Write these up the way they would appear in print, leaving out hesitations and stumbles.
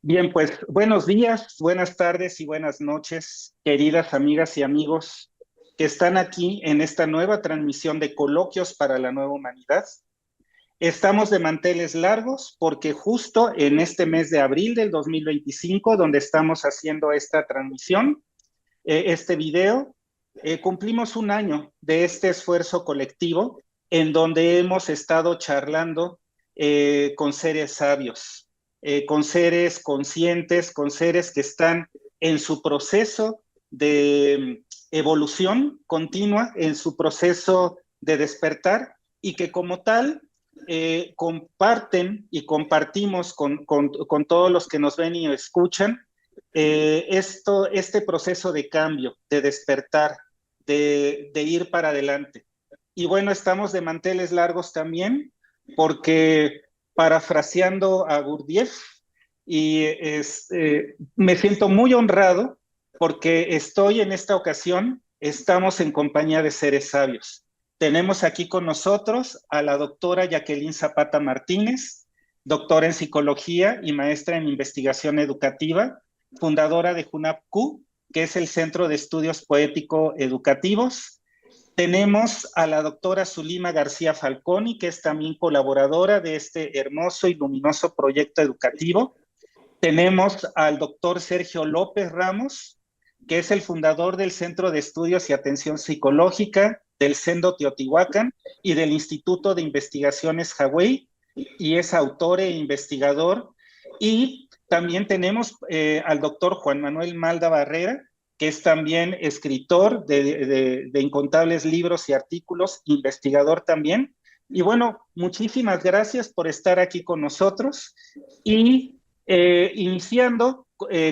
Bien, pues buenos días, buenas tardes y buenas noches, queridas amigas y amigos que están aquí en esta nueva transmisión de Coloquios para la Nueva Humanidad. Estamos de manteles largos porque justo en este mes de abril del 2025, donde estamos haciendo esta transmisión, este video, cumplimos un año de este esfuerzo colectivo en donde hemos estado charlando con seres sabios, con seres conscientes, con seres que están en su proceso de evolución continua, en su proceso de despertar y que como tal comparten y compartimos con todos los que nos ven y escuchan este proceso de cambio, de despertar, de ir para adelante. Y bueno, estamos de manteles largos también, porque parafraseando a Gurdjieff, me siento muy honrado porque estoy en esta ocasión, estamos en compañía de seres sabios. Tenemos aquí con nosotros a la doctora Jacqueline Zapata Martínez, doctora en psicología y maestra en investigación educativa, fundadora de JUNAPQ, que es el Centro de Estudios Poético Educativos. Tenemos a la doctora Zulima García Falconi, que es también colaboradora de este hermoso y luminoso proyecto educativo. Tenemos al doctor Sergio López Ramos, que es el fundador del Centro de Estudios y Atención Psicológica del Sendo Teotihuacán y del Instituto de Investigaciones Hawái, y es autor e investigador. Y también tenemos al doctor Juan Manuel Malda Barrera, que es también escritor de incontables libros y artículos, investigador también. Y bueno, muchísimas gracias por estar aquí con nosotros. Y iniciando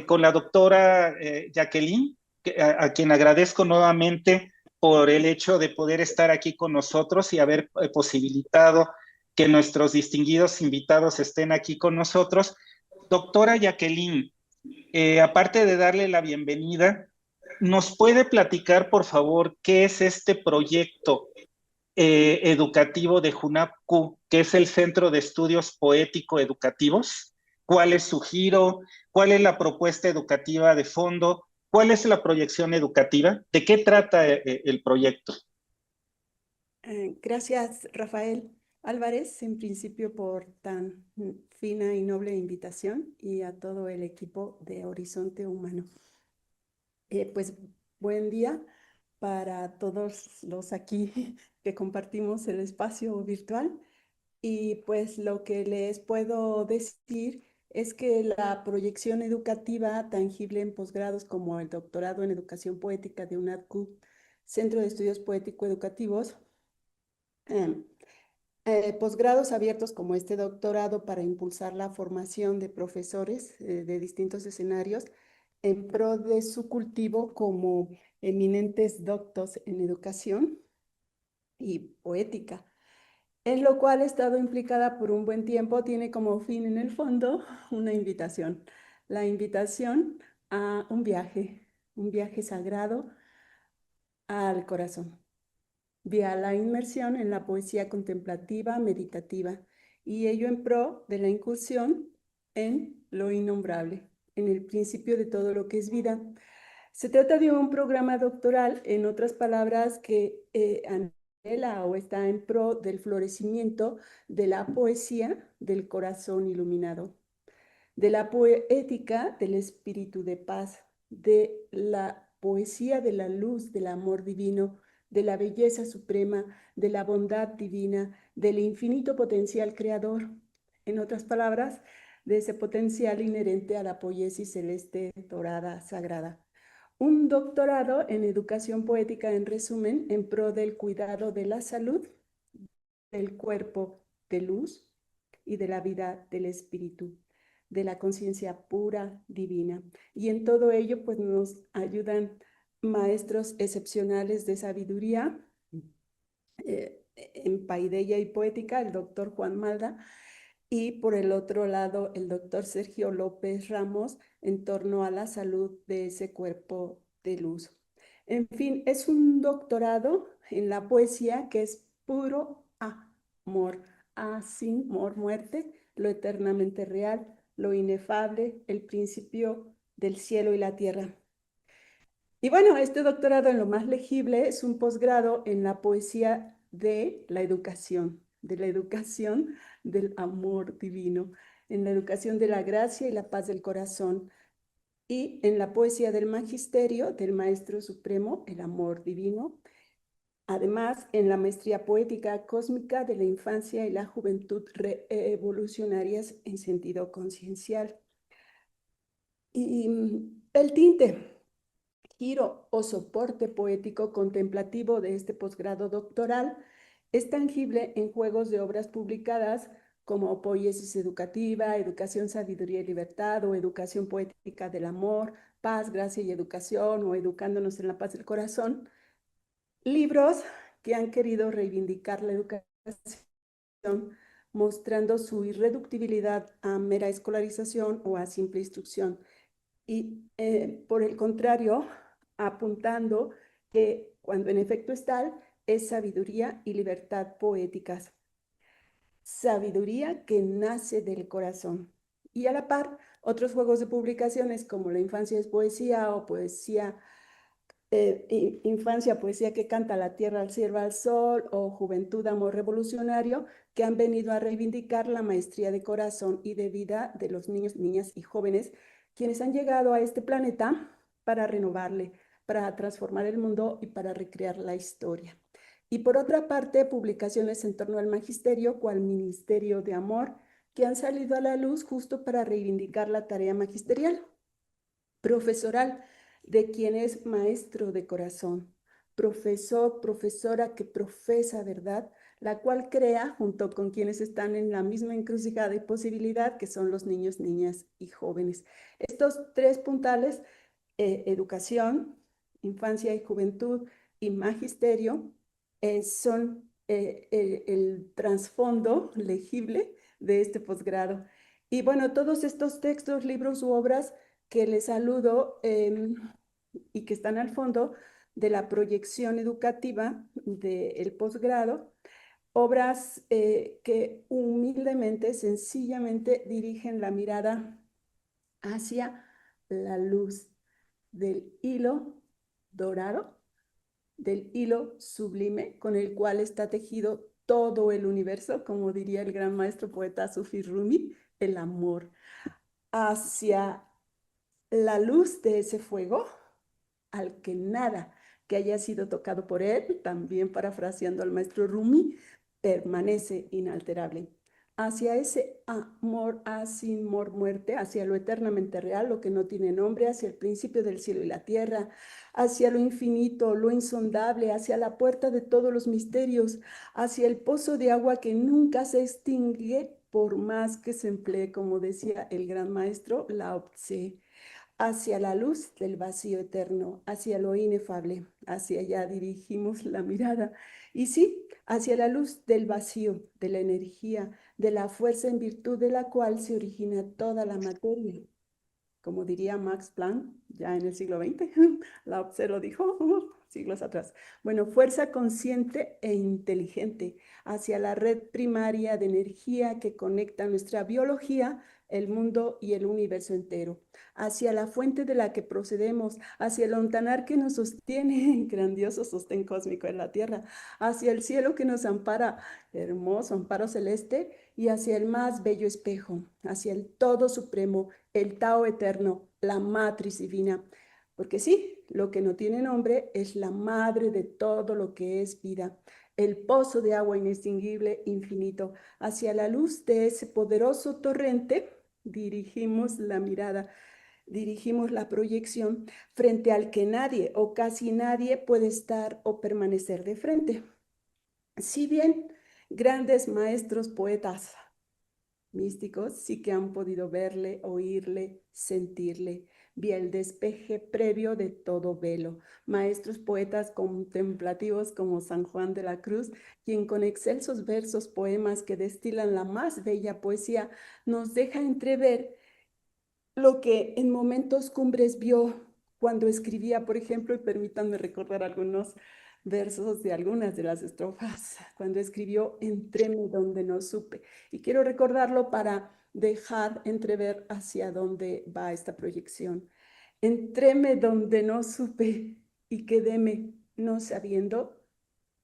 con la doctora Jacqueline, a quien agradezco nuevamente por el hecho de poder estar aquí con nosotros y haber posibilitado que nuestros distinguidos invitados estén aquí con nosotros. Doctora Jacqueline, aparte de darle la bienvenida, ¿nos puede platicar, por favor, qué es este proyecto educativo de JUNAPQ, que es el Centro de Estudios Poético Educativos? ¿Cuál es su giro? ¿Cuál es la propuesta educativa de fondo? ¿Cuál es la proyección educativa? ¿De qué trata el proyecto? Gracias, Rafael Álvarez, en principio por tan fina y noble invitación, y a todo el equipo de Horizonte Humano. Pues buen día para todos los aquí que compartimos el espacio virtual. Y pues lo que les puedo decir es que la proyección educativa tangible en posgrados como el doctorado en educación poética de UNADQ, Centro de Estudios Poético-Educativos, posgrados abiertos como este doctorado para impulsar la formación de profesores de distintos escenarios en pro de su cultivo como eminentes doctos en educación y poética, en lo cual he estado implicada por un buen tiempo. Tiene como fin en el fondo una invitación, la invitación a un viaje sagrado al corazón, vía la inmersión en la poesía contemplativa meditativa, y ello en pro de la incursión en lo innombrable, en el principio de todo lo que es vida. Se trata de un programa doctoral, en otras palabras, que anhela o está en pro del florecimiento de la poesía del corazón iluminado, de la poética del espíritu de paz, de la poesía de la luz, del amor divino, de la belleza suprema, de la bondad divina, del infinito potencial creador. En otras palabras, de ese potencial inherente a la poiesis celeste, dorada, sagrada. Un doctorado en educación poética, en resumen, en pro del cuidado de la salud, del cuerpo de luz y de la vida del espíritu, de la conciencia pura, divina. Y en todo ello, pues nos ayudan maestros excepcionales de sabiduría, en paideia y poética, el doctor Juan Malda, y por el otro lado, el doctor Sergio López Ramos, en torno a la salud de ese cuerpo de luz. En fin, es un doctorado en la poesía que es puro amor, sin muerte, lo eternamente real, lo inefable, el principio del cielo y la tierra. Y bueno, este doctorado en lo más legible es un posgrado en la poesía de la educación del amor divino, en la educación de la gracia y la paz del corazón, y en la poesía del magisterio del Maestro Supremo, el amor divino. Además, en la maestría poética cósmica de la infancia y la juventud revolucionarias en sentido conciencial. Y el tinte, giro o soporte poético contemplativo de este posgrado doctoral es tangible en juegos de obras publicadas como Poiesis Educativa, Educación, Sabiduría y Libertad, o Educación Poética del Amor, Paz, Gracia y Educación, o Educándonos en la Paz del Corazón, libros que han querido reivindicar la educación mostrando su irreductibilidad a mera escolarización o a simple instrucción, y por el contrario, apuntando que cuando en efecto es tal, es sabiduría y libertad poéticas. Sabiduría que nace del corazón. Y a la par, otros juegos de publicaciones como La infancia es poesía, o Poesía Infancia, poesía que canta la tierra al cielo al sol, o Juventud, amor revolucionario, que han venido a reivindicar la maestría de corazón y de vida de los niños, niñas y jóvenes, quienes han llegado a este planeta para renovarle, para transformar el mundo y para recrear la historia. Y por otra parte, publicaciones en torno al magisterio, cual Ministerio de Amor, que han salido a la luz justo para reivindicar la tarea magisterial, profesoral, de quien es maestro de corazón, profesor, profesora que profesa verdad, la cual crea junto con quienes están en la misma encrucijada y posibilidad, que son los niños, niñas y jóvenes. Estos tres puntales, educación, infancia y juventud y magisterio, son el trasfondo legible de este posgrado. Y bueno, todos estos textos, libros u obras que les saludo y que están al fondo de la proyección educativa del posgrado, obras que humildemente, sencillamente dirigen la mirada hacia la luz del hilo dorado, del hilo sublime con el cual está tejido todo el universo, como diría el gran maestro poeta Sufi Rumi, el amor, hacia la luz de ese fuego al que nada que haya sido tocado por él, también parafraseando al maestro Rumi, permanece inalterable. Hacia ese amor sin muerte, hacia lo eternamente real, lo que no tiene nombre, hacia el principio del cielo y la tierra, hacia lo infinito, lo insondable, hacia la puerta de todos los misterios, hacia el pozo de agua que nunca se extingue por más que se emplee, como decía el gran maestro Lao Tse, hacia la luz del vacío eterno, hacia lo inefable, hacia allá dirigimos la mirada. Y sí, hacia la luz del vacío, de la energía, de la fuerza en virtud de la cual se origina toda la materia. Como diría Max Planck, ya en el siglo XX, Lao Tse lo dijo siglos atrás. Bueno, fuerza consciente e inteligente hacia la red primaria de energía que conecta nuestra biología, el mundo y el universo entero, hacia la fuente de la que procedemos, hacia el ontanar que nos sostiene en grandioso sostén cósmico en la tierra, hacia el cielo que nos ampara, hermoso amparo celeste, y hacia el más bello espejo, hacia el todo supremo, el Tao eterno, la matriz divina. Porque sí, lo que no tiene nombre es la madre de todo lo que es vida, el pozo de agua inextinguible, infinito. Hacia la luz de ese poderoso torrente dirigimos la mirada, dirigimos la proyección, frente al que nadie o casi nadie puede estar o permanecer de frente. Si bien grandes maestros poetas místicos sí que han podido verle, oírle, sentirle, vía el despeje previo de todo velo. Maestros poetas contemplativos como San Juan de la Cruz, quien con excelsos versos, poemas que destilan la más bella poesía, nos deja entrever lo que en momentos cumbres vio cuando escribía, por ejemplo, y permítanme recordar algunos versos de algunas de las estrofas cuando escribió Entréme donde no supe. Y quiero recordarlo para dejar entrever hacia dónde va esta proyección. Entréme donde no supe y quedéme no sabiendo,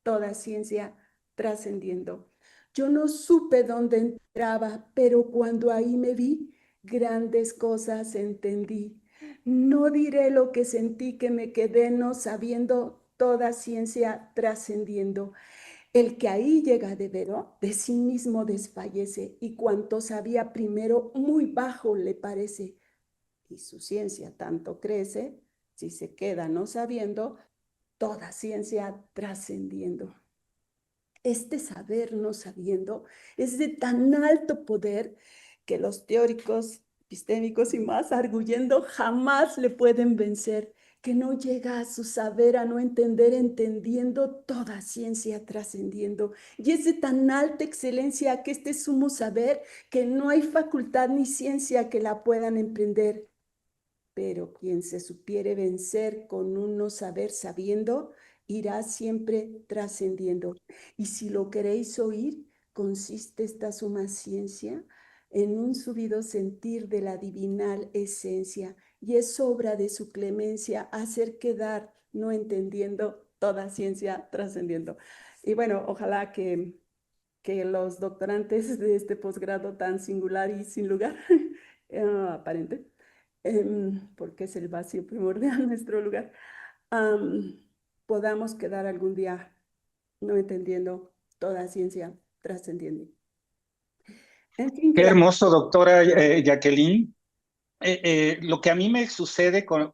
toda ciencia trascendiendo. Yo no supe dónde entraba, pero cuando ahí me vi, grandes cosas entendí. No diré lo que sentí, que me quedé no sabiendo, toda ciencia trascendiendo. El que ahí llega de vero, de sí mismo desfallece, y cuanto sabía primero, muy bajo le parece. Y su ciencia tanto crece, si se queda no sabiendo, toda ciencia trascendiendo. Este saber no sabiendo es de tan alto poder que los teóricos epistémicos y más arguyendo jamás le pueden vencer, que no llega a su saber, a no entender, entendiendo toda ciencia trascendiendo. Y es de tan alta excelencia que este sumo saber que no hay facultad ni ciencia que la puedan emprender. Pero quien se supiere vencer con un no saber sabiendo, irá siempre trascendiendo. Y si lo queréis oír, consiste esta suma ciencia en un subido sentir de la divinal esencia, y es obra de su clemencia hacer quedar, no entendiendo, toda ciencia trascendiendo. Y bueno, ojalá que los doctorantes de este posgrado tan singular y sin lugar aparente, porque es el vacío primordial nuestro lugar, am, podamos quedar algún día no entendiendo toda ciencia trascendiendo. En fin, que Qué la... hermoso, doctora Jacqueline. Lo que a mí me sucede con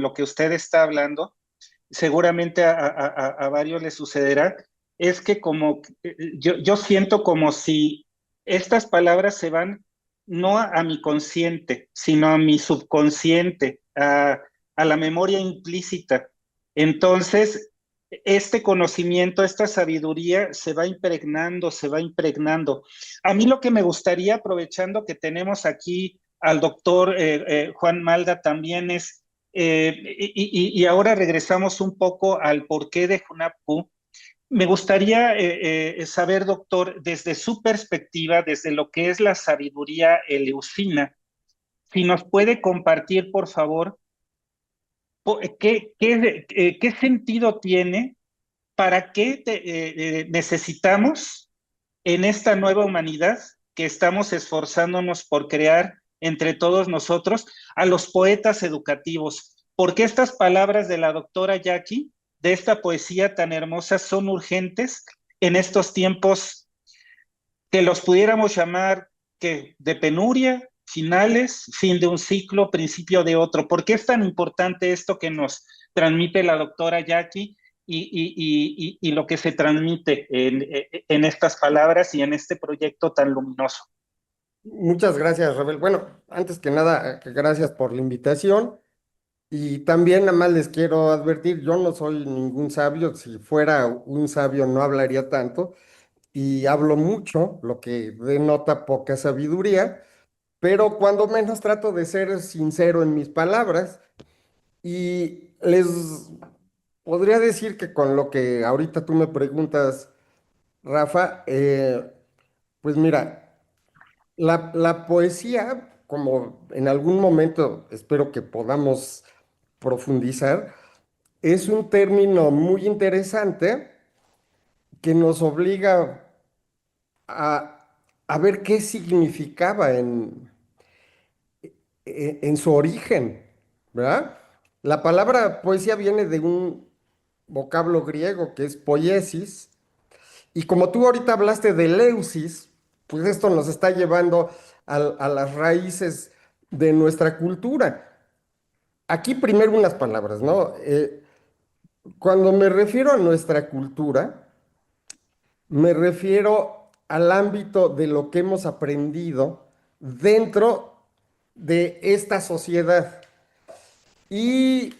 lo que usted está hablando, seguramente a varios les sucederá, es que como yo siento como si estas palabras se van no a mi consciente, sino a mi subconsciente, a la memoria implícita. Entonces, este conocimiento, esta sabiduría se va impregnando, se va impregnando. A mí lo que me gustaría, aprovechando que tenemos aquí al doctor Juan Malda también es, y ahora regresamos un poco al porqué de FUNAPU. Me gustaría saber, doctor, desde su perspectiva, desde lo que es la sabiduría eleucina, si nos puede compartir, por favor, qué sentido tiene, para qué necesitamos en esta nueva humanidad que estamos esforzándonos por crear entre todos nosotros a los poetas educativos. Porque estas palabras de la doctora Jackie, de esta poesía tan hermosa, son urgentes en estos tiempos que los pudiéramos llamar que de penuria, finales, fin de un ciclo, principio de otro. ¿Por qué es tan importante esto que nos transmite la doctora Jackie y lo que se transmite en estas palabras y en este proyecto tan luminoso? Muchas gracias, Rebel. Bueno, antes que nada, gracias por la invitación. Y también nada más les quiero advertir, yo no soy ningún sabio, si fuera un sabio no hablaría tanto, y hablo mucho, lo que denota poca sabiduría, pero cuando menos trato de ser sincero en mis palabras, y les podría decir que con lo que ahorita tú me preguntas, Rafa, pues mira, la poesía, como en algún momento espero que podamos profundizar, es un término muy interesante que nos obliga a, a ver qué significaba en su origen, ¿verdad? La palabra poesía viene de un vocablo griego que es poiesis, y como tú ahorita hablaste de leusis, pues esto nos está llevando a las raíces de nuestra cultura. Aquí primero unas palabras, ¿no? Cuando me refiero a nuestra cultura, me refiero al ámbito de lo que hemos aprendido dentro de esta sociedad. Y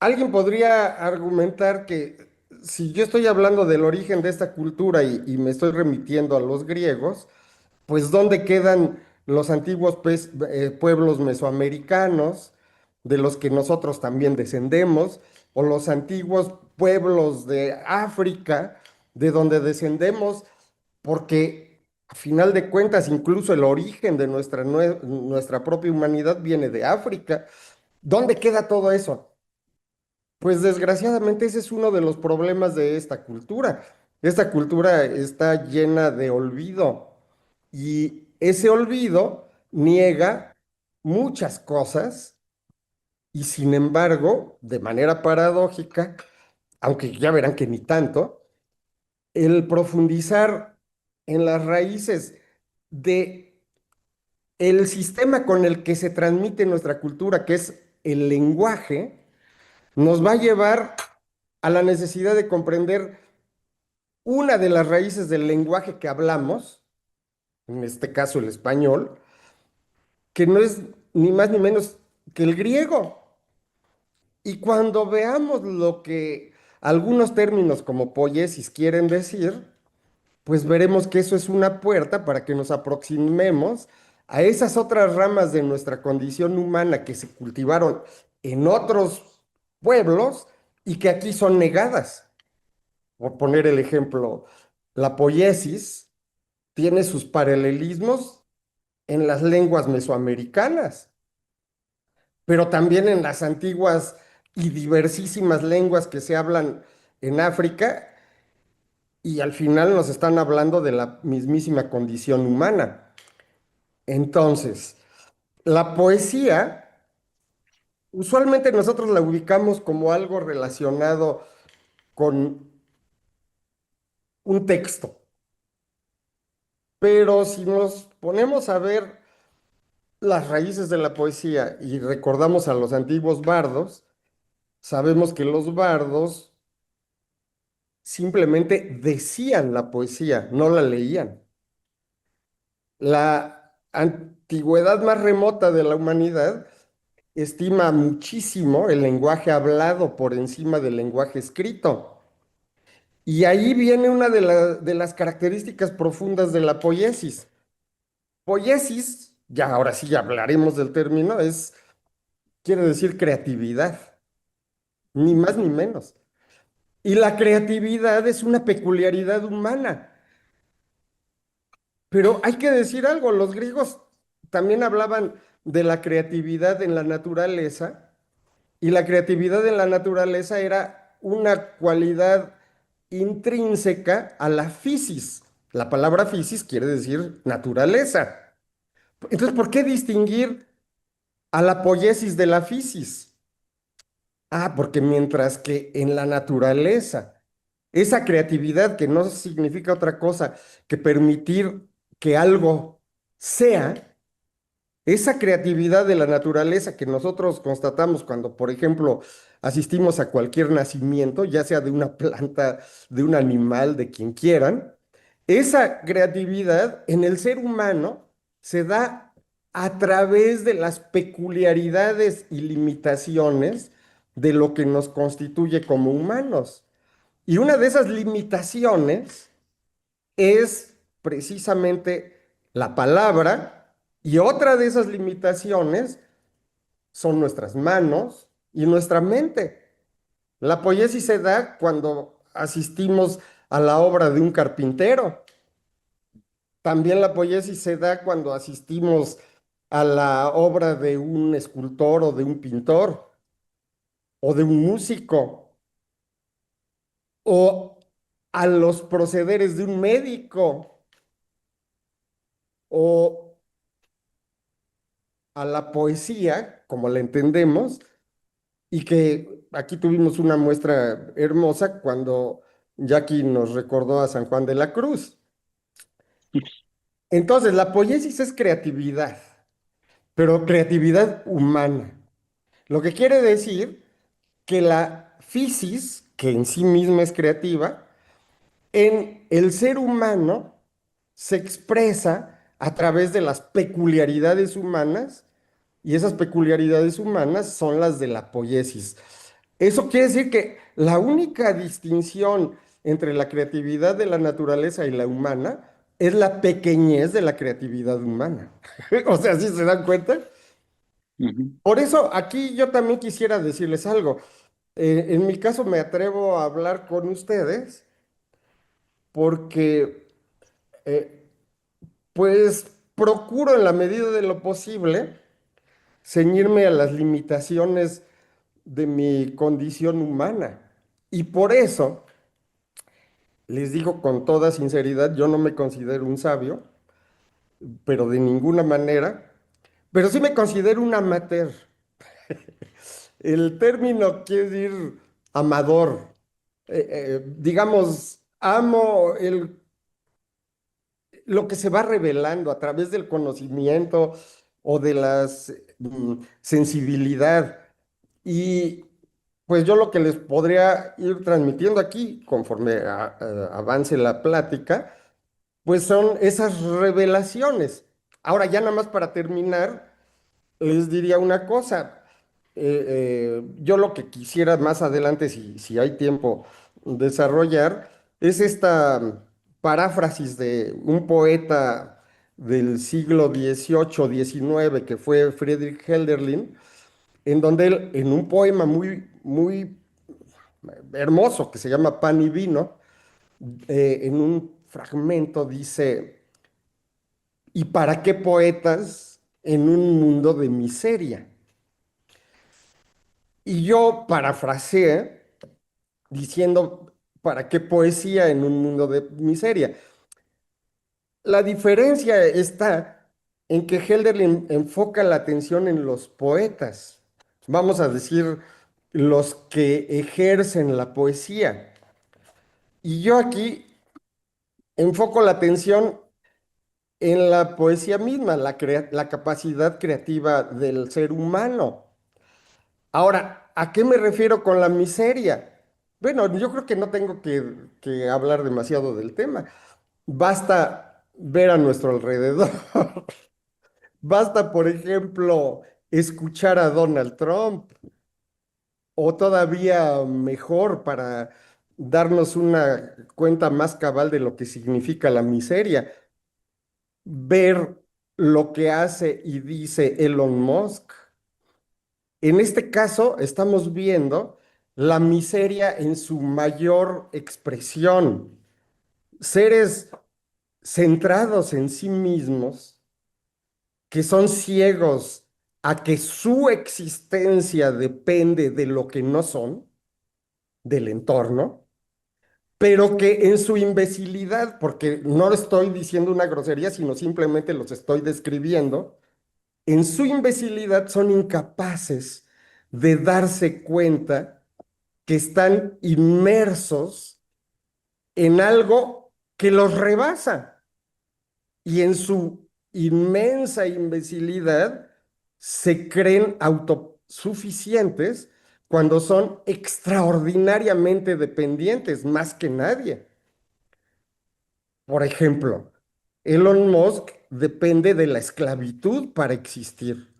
alguien podría argumentar que si yo estoy hablando del origen de esta cultura y me estoy remitiendo a los griegos, pues ¿dónde quedan los antiguos pueblos mesoamericanos, de los que nosotros también descendemos? o los antiguos pueblos de África, de donde descendemos, porque a final de cuentas incluso el origen de nuestra propia humanidad viene de África. ¿Dónde queda todo eso? Pues desgraciadamente ese es uno de los problemas de esta cultura. Esta cultura está llena de olvido y ese olvido niega muchas cosas y sin embargo, de manera paradójica, aunque ya verán que ni tanto, el profundizar en las raíces de el sistema con el que se transmite nuestra cultura, que es el lenguaje, nos va a llevar a la necesidad de comprender una de las raíces del lenguaje que hablamos, en este caso el español, que no es ni más ni menos que el griego. Y cuando veamos lo que algunos términos como poiesis quieren decir, pues veremos que eso es una puerta para que nos aproximemos a esas otras ramas de nuestra condición humana que se cultivaron en otros pueblos y que aquí son negadas. Por poner el ejemplo, la poiesis tiene sus paralelismos en las lenguas mesoamericanas, pero también en las antiguas y diversísimas lenguas que se hablan en África y al final nos están hablando de la mismísima condición humana. Entonces, la poesía, usualmente nosotros la ubicamos como algo relacionado con un texto, pero si nos ponemos a ver las raíces de la poesía y recordamos a los antiguos bardos, sabemos que los bardos simplemente decían la poesía, no la leían. La antigüedad más remota de la humanidad estima muchísimo el lenguaje hablado por encima del lenguaje escrito. Y ahí viene una de las características profundas de la poiesis. Poiesis, ya ahora sí ya hablaremos del término, quiere decir creatividad, ni más ni menos. Y la creatividad es una peculiaridad humana. Pero hay que decir algo, los griegos también hablaban de la creatividad en la naturaleza y la creatividad en la naturaleza era una cualidad intrínseca a la physis. La palabra physis quiere decir naturaleza. Entonces, ¿por qué distinguir a la poiesis de la physis? Ah, porque mientras que en la naturaleza, esa creatividad que no significa otra cosa que permitir que algo sea, esa creatividad de la naturaleza que nosotros constatamos cuando, por ejemplo, asistimos a cualquier nacimiento, ya sea de una planta, de un animal, de quien quieran, esa creatividad en el ser humano se da a través de las peculiaridades y limitaciones de lo que nos constituye como humanos. Y una de esas limitaciones es precisamente la palabra y otra de esas limitaciones son nuestras manos y nuestra mente. La poiesis se da cuando asistimos a la obra de un carpintero. También la poiesis se da cuando asistimos a la obra de un escultor o de un pintor o de un músico o a los procederes de un médico o a la poesía, como la entendemos, y que aquí tuvimos una muestra hermosa cuando Jackie nos recordó a San Juan de la Cruz. Entonces, la poiesis es creatividad, pero creatividad humana. Lo que quiere decir que la physis, que en sí misma es creativa, en el ser humano se expresa a través de las peculiaridades humanas y esas peculiaridades humanas son las de la poiesis. Eso quiere decir que la única distinción entre la creatividad de la naturaleza y la humana es la pequeñez de la creatividad humana. O sea, ¿sí se dan cuenta? Ujú. Por eso aquí yo también quisiera decirles algo. En mi caso me atrevo a hablar con ustedes porque eh, pues procuro en la medida de lo posible ceñirme a las limitaciones de mi condición humana. Y por eso les digo con toda sinceridad, yo no me considero un sabio, pero de ninguna manera, pero sí me considero un amateur. El término quiere decir amador. Digamos, amo lo que se va revelando a través del conocimiento o de la sensibilidad. Y pues yo lo que les podría ir transmitiendo aquí, conforme avance la plática, pues son esas revelaciones. Ahora, ya nada más para terminar, les diría una cosa. Yo lo que quisiera más adelante, si hay tiempo, desarrollar, es esta paráfrasis de un poeta del siglo XVIII-XIX, que fue Friedrich Hölderlin, en donde él, en un poema muy hermoso que se llama Pan y Vino, en un fragmento dice: ¿y para qué poetas en un mundo de miseria? Y yo parafraseé diciendo: ¿para qué poesía en un mundo de miseria? La diferencia está en que Hölderlin enfoca la atención en los poetas, vamos a decir, los que ejercen la poesía. Y yo aquí enfoco la atención en la poesía misma, la capacidad creativa del ser humano. Ahora, ¿a qué me refiero con la miseria? Bueno, yo creo que no tengo que hablar demasiado del tema. Basta ver a nuestro alrededor. Basta, por ejemplo, escuchar a Donald Trump, o todavía mejor para darnos una cuenta más cabal de lo que significa la miseria, ver lo que hace y dice Elon Musk. En este caso, estamos viendo la miseria en su mayor expresión. Seres centrados en sí mismos, que son ciegos a que su existencia depende de lo que no son, del entorno, pero que en su imbecilidad, porque no estoy diciendo una grosería, sino simplemente los estoy describiendo, en su imbecilidad son incapaces de darse cuenta que están inmersos en algo que los rebasa, y en su inmensa imbecilidad se creen autosuficientes cuando son extraordinariamente dependientes, más que nadie. Por ejemplo, Elon Musk depende de la esclavitud para existir.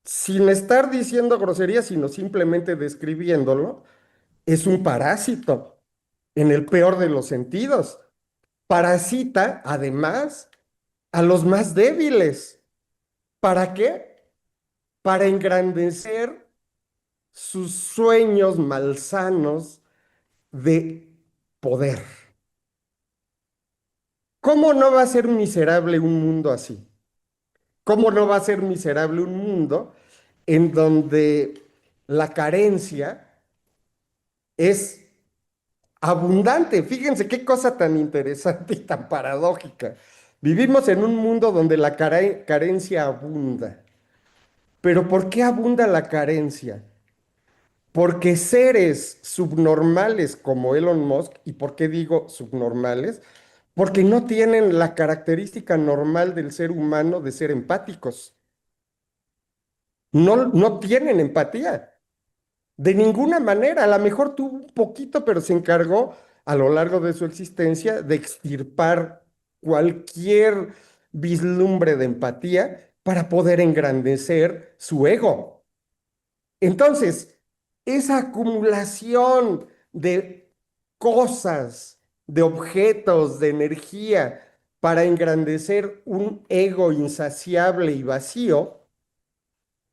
Sin estar diciendo groserías, sino simplemente describiéndolo, es un parásito en el peor de los sentidos. Parasita, además, a los más débiles. ¿Para qué? Para engrandecer sus sueños malsanos de poder. ¿Cómo no va a ser miserable un mundo así? ¿Cómo no va a ser miserable un mundo en donde la carencia es abundante? Fíjense qué cosa tan interesante y tan paradójica. Vivimos en un mundo donde la carencia abunda. ¿Pero por qué abunda la carencia? Porque seres subnormales como Elon Musk, ¿y por qué digo subnormales? Porque no tienen la característica normal del ser humano de ser empáticos. No tienen empatía, de ninguna manera. A lo mejor tuvo un poquito, pero se encargó a lo largo de su existencia de extirpar cualquier vislumbre de empatía para poder engrandecer su ego. Entonces, esa acumulación de cosas, de objetos, de energía para engrandecer un ego insaciable y vacío,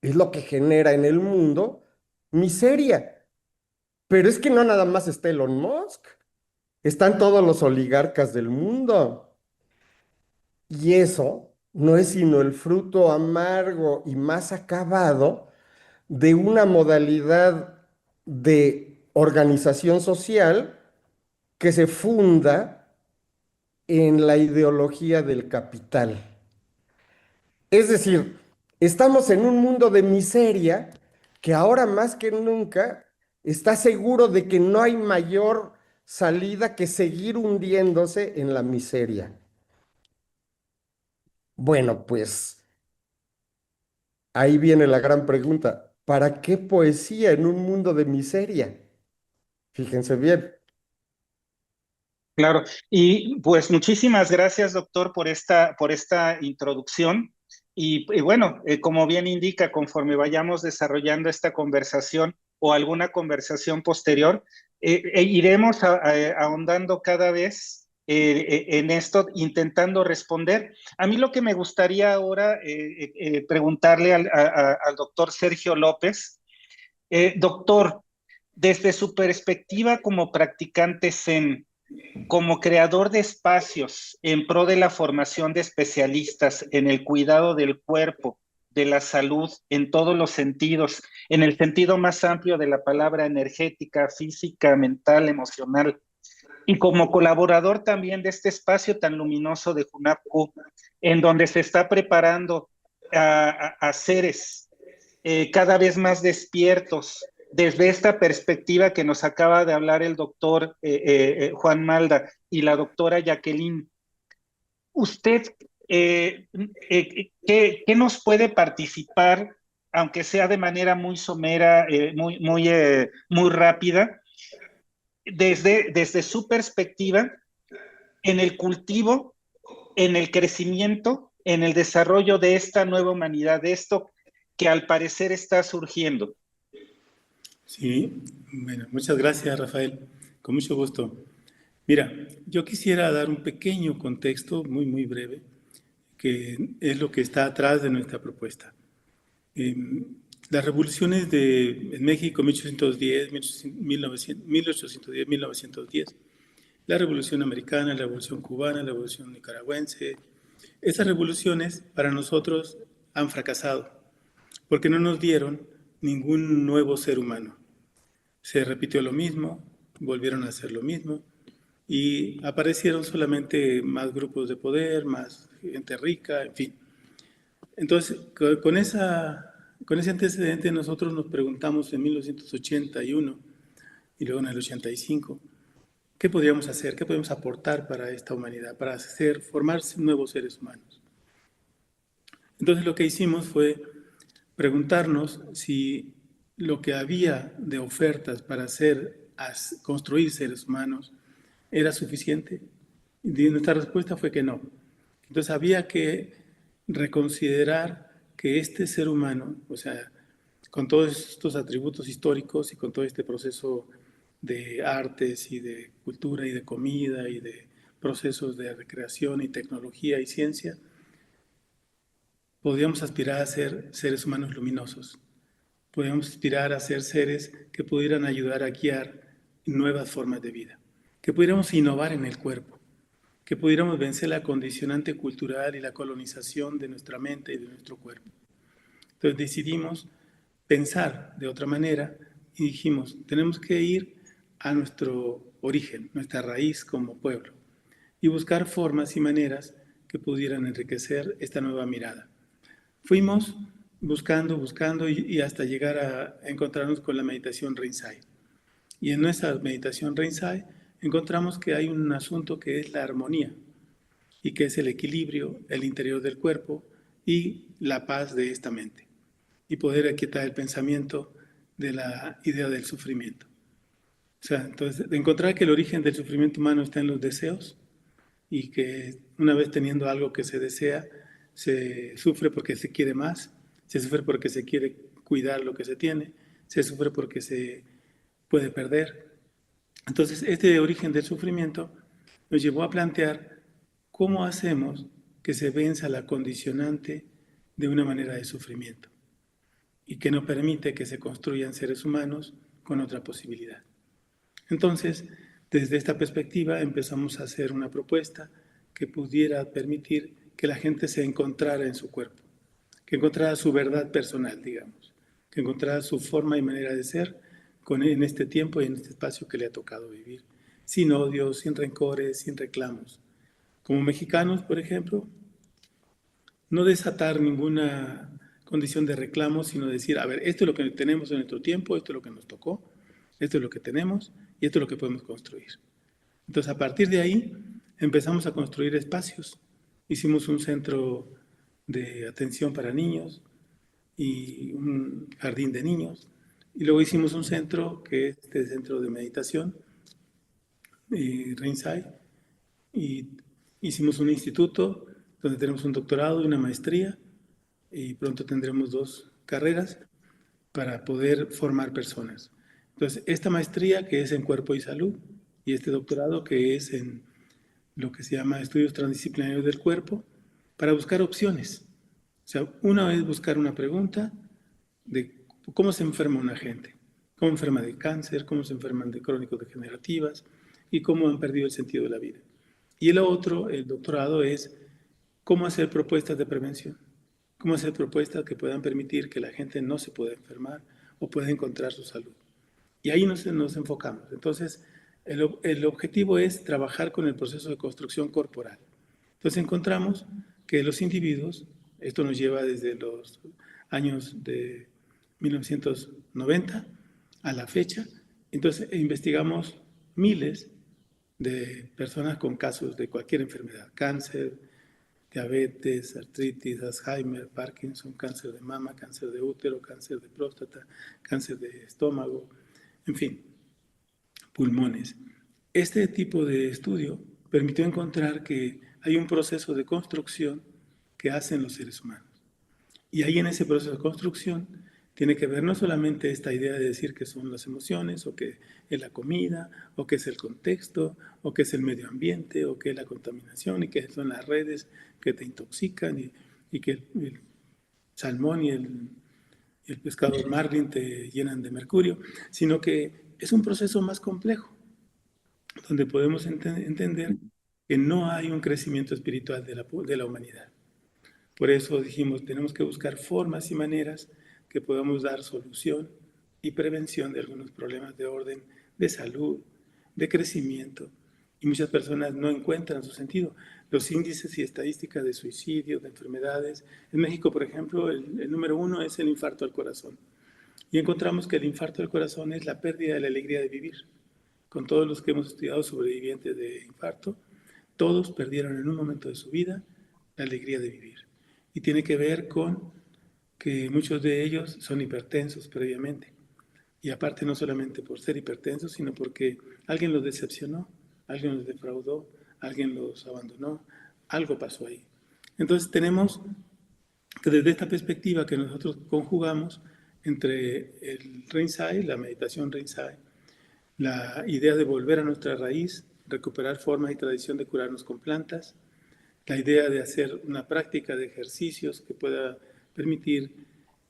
es lo que genera en el mundo miseria. Pero es que no nada más está Elon Musk, están todos los oligarcas del mundo. Y eso no es sino el fruto amargo y más acabado de una modalidad de organización social que se funda en la ideología del capital. Es decir, estamos en un mundo de miseria que ahora más que nunca está seguro de que no hay mayor salida que seguir hundiéndose en la miseria. Bueno, pues ahí viene la gran pregunta. ¿Para qué poesía en un mundo de miseria? Fíjense bien. Claro, y pues muchísimas gracias, doctor, por esta introducción. Y bueno, como bien indica, conforme vayamos desarrollando esta conversación o alguna conversación posterior, iremos ahondando cada vez en esto, intentando responder. A mí lo que me gustaría ahora preguntarle al doctor Sergio López, doctor, desde su perspectiva como practicante Zen, como creador de espacios en pro de la formación de especialistas en el cuidado del cuerpo, de la salud, en todos los sentidos, en el sentido más amplio de la palabra energética, física, mental, emocional, y como colaborador también de este espacio tan luminoso de JUNAPCU, en donde se está preparando a seres cada vez más despiertos desde esta perspectiva que nos acaba de hablar el doctor Juan Malda y la doctora Jacqueline. ¿Usted qué nos puede participar, aunque sea de manera muy somera, muy rápida, desde su perspectiva en el cultivo, en el crecimiento, en el desarrollo de esta nueva humanidad, de esto que al parecer está surgiendo? Sí, bueno, muchas gracias, Rafael. Con mucho gusto. Mira, yo quisiera dar un pequeño contexto, muy breve, que es lo que está atrás de nuestra propuesta. Las revoluciones en México, 1810, 1810, 1910, la Revolución Americana, la Revolución Cubana, la Revolución Nicaragüense, esas revoluciones para nosotros han fracasado porque no nos dieron ningún nuevo ser humano. Se repitió lo mismo, volvieron a hacer lo mismo y aparecieron solamente más grupos de poder, más gente rica, en fin. Entonces, con ese antecedente nosotros nos preguntamos en 1981 y luego en el 85, ¿qué podríamos hacer? ¿Qué podemos aportar para esta humanidad, para formar nuevos seres humanos? Entonces lo que hicimos fue preguntarnos si lo que había de ofertas para construir seres humanos era suficiente. Y nuestra respuesta fue que no. Entonces había que reconsiderar que este ser humano, o sea, con todos estos atributos históricos y con todo este proceso de artes y de cultura y de comida y de procesos de recreación y tecnología y ciencia, podíamos aspirar a ser seres humanos luminosos. Podíamos aspirar a ser seres que pudieran ayudar a guiar nuevas formas de vida, que pudiéramos innovar en el cuerpo, que pudiéramos vencer la condicionante cultural y la colonización de nuestra mente y de nuestro cuerpo. Entonces decidimos pensar de otra manera y dijimos, tenemos que ir a nuestro origen, nuestra raíz como pueblo, y buscar formas y maneras que pudieran enriquecer esta nueva mirada. Fuimos buscando y hasta llegar a encontrarnos con la meditación Rinzai. Y en nuestra meditación Rinzai encontramos que hay un asunto que es la armonía y que es el equilibrio, el interior del cuerpo y la paz de esta mente. Y poder aquietar el pensamiento de la idea del sufrimiento. O sea, entonces, de encontrar que el origen del sufrimiento humano está en los deseos y que una vez teniendo algo que se desea, se sufre porque se quiere más, se sufre porque se quiere cuidar lo que se tiene, se sufre porque se puede perder. Entonces, este origen del sufrimiento nos llevó a plantear cómo hacemos que se venza la condicionante de una manera de sufrimiento y que no permite que se construyan seres humanos con otra posibilidad. Entonces, desde esta perspectiva empezamos a hacer una propuesta que pudiera permitir que la gente se encontrara en su cuerpo, que encontrara su verdad personal, digamos, que encontrara su forma y manera de ser en este tiempo y en este espacio que le ha tocado vivir, sin odios, sin rencores, sin reclamos. Como mexicanos, por ejemplo, no desatar ninguna condición de reclamo, sino decir, a ver, esto es lo que tenemos en nuestro tiempo, esto es lo que nos tocó, esto es lo que tenemos y esto es lo que podemos construir. Entonces, a partir de ahí, empezamos a construir espacios. Hicimos un centro de atención para niños y un jardín de niños. Y luego hicimos un centro, que es este centro de meditación, Rinzai, y hicimos un instituto donde tenemos un doctorado y una maestría, y pronto tendremos 2 carreras para poder formar personas. Entonces, esta maestría que es en cuerpo y salud, y este doctorado que es en lo que se llama estudios transdisciplinarios del cuerpo, para buscar opciones. O sea, una es buscar una pregunta de cómo se enferma una gente, cómo enferma de cáncer, cómo se enferman de crónicos degenerativas y cómo han perdido el sentido de la vida. Y el otro, el doctorado, es cómo hacer propuestas de prevención, cómo hacer propuestas que puedan permitir que la gente no se pueda enfermar o pueda encontrar su salud. Y ahí nos enfocamos. Entonces, el objetivo es trabajar con el proceso de construcción corporal. Entonces encontramos que los individuos, esto nos lleva desde los años de 1990 a la fecha, entonces investigamos miles de personas con casos de cualquier enfermedad, cáncer, diabetes, artritis, Alzheimer, Parkinson, cáncer de mama, cáncer de útero, cáncer de próstata, cáncer de estómago, en fin, pulmones. Este tipo de estudio permitió encontrar que hay un proceso de construcción que hacen los seres humanos. Y ahí en ese proceso de construcción tiene que ver no solamente esta idea de decir que son las emociones, o que es la comida, o que es el contexto, o que es el medio ambiente, o que es la contaminación, y que son las redes que te intoxican, y que el salmón y el pescado marlin te llenan de mercurio, sino que es un proceso más complejo, donde podemos entender que no hay un crecimiento espiritual de la humanidad. Por eso dijimos, tenemos que buscar formas y maneras que podamos dar solución y prevención de algunos problemas de orden, de salud, de crecimiento. Y muchas personas no encuentran su sentido. Los índices y estadísticas de suicidio, de enfermedades. En México, por ejemplo, el número 1 es el infarto al corazón. Y encontramos que el infarto al corazón es la pérdida de la alegría de vivir. Con todos los que hemos estudiado sobrevivientes de infarto, todos perdieron en un momento de su vida la alegría de vivir. Y tiene que ver con que muchos de ellos son hipertensos previamente. Y aparte no solamente por ser hipertensos, sino porque alguien los decepcionó, alguien los defraudó, alguien los abandonó, algo pasó ahí. Entonces tenemos que desde esta perspectiva que nosotros conjugamos entre el Rinzai, la meditación Rinzai, la idea de volver a nuestra raíz, recuperar forma y tradición de curarnos con plantas, la idea de hacer una práctica de ejercicios que pueda permitir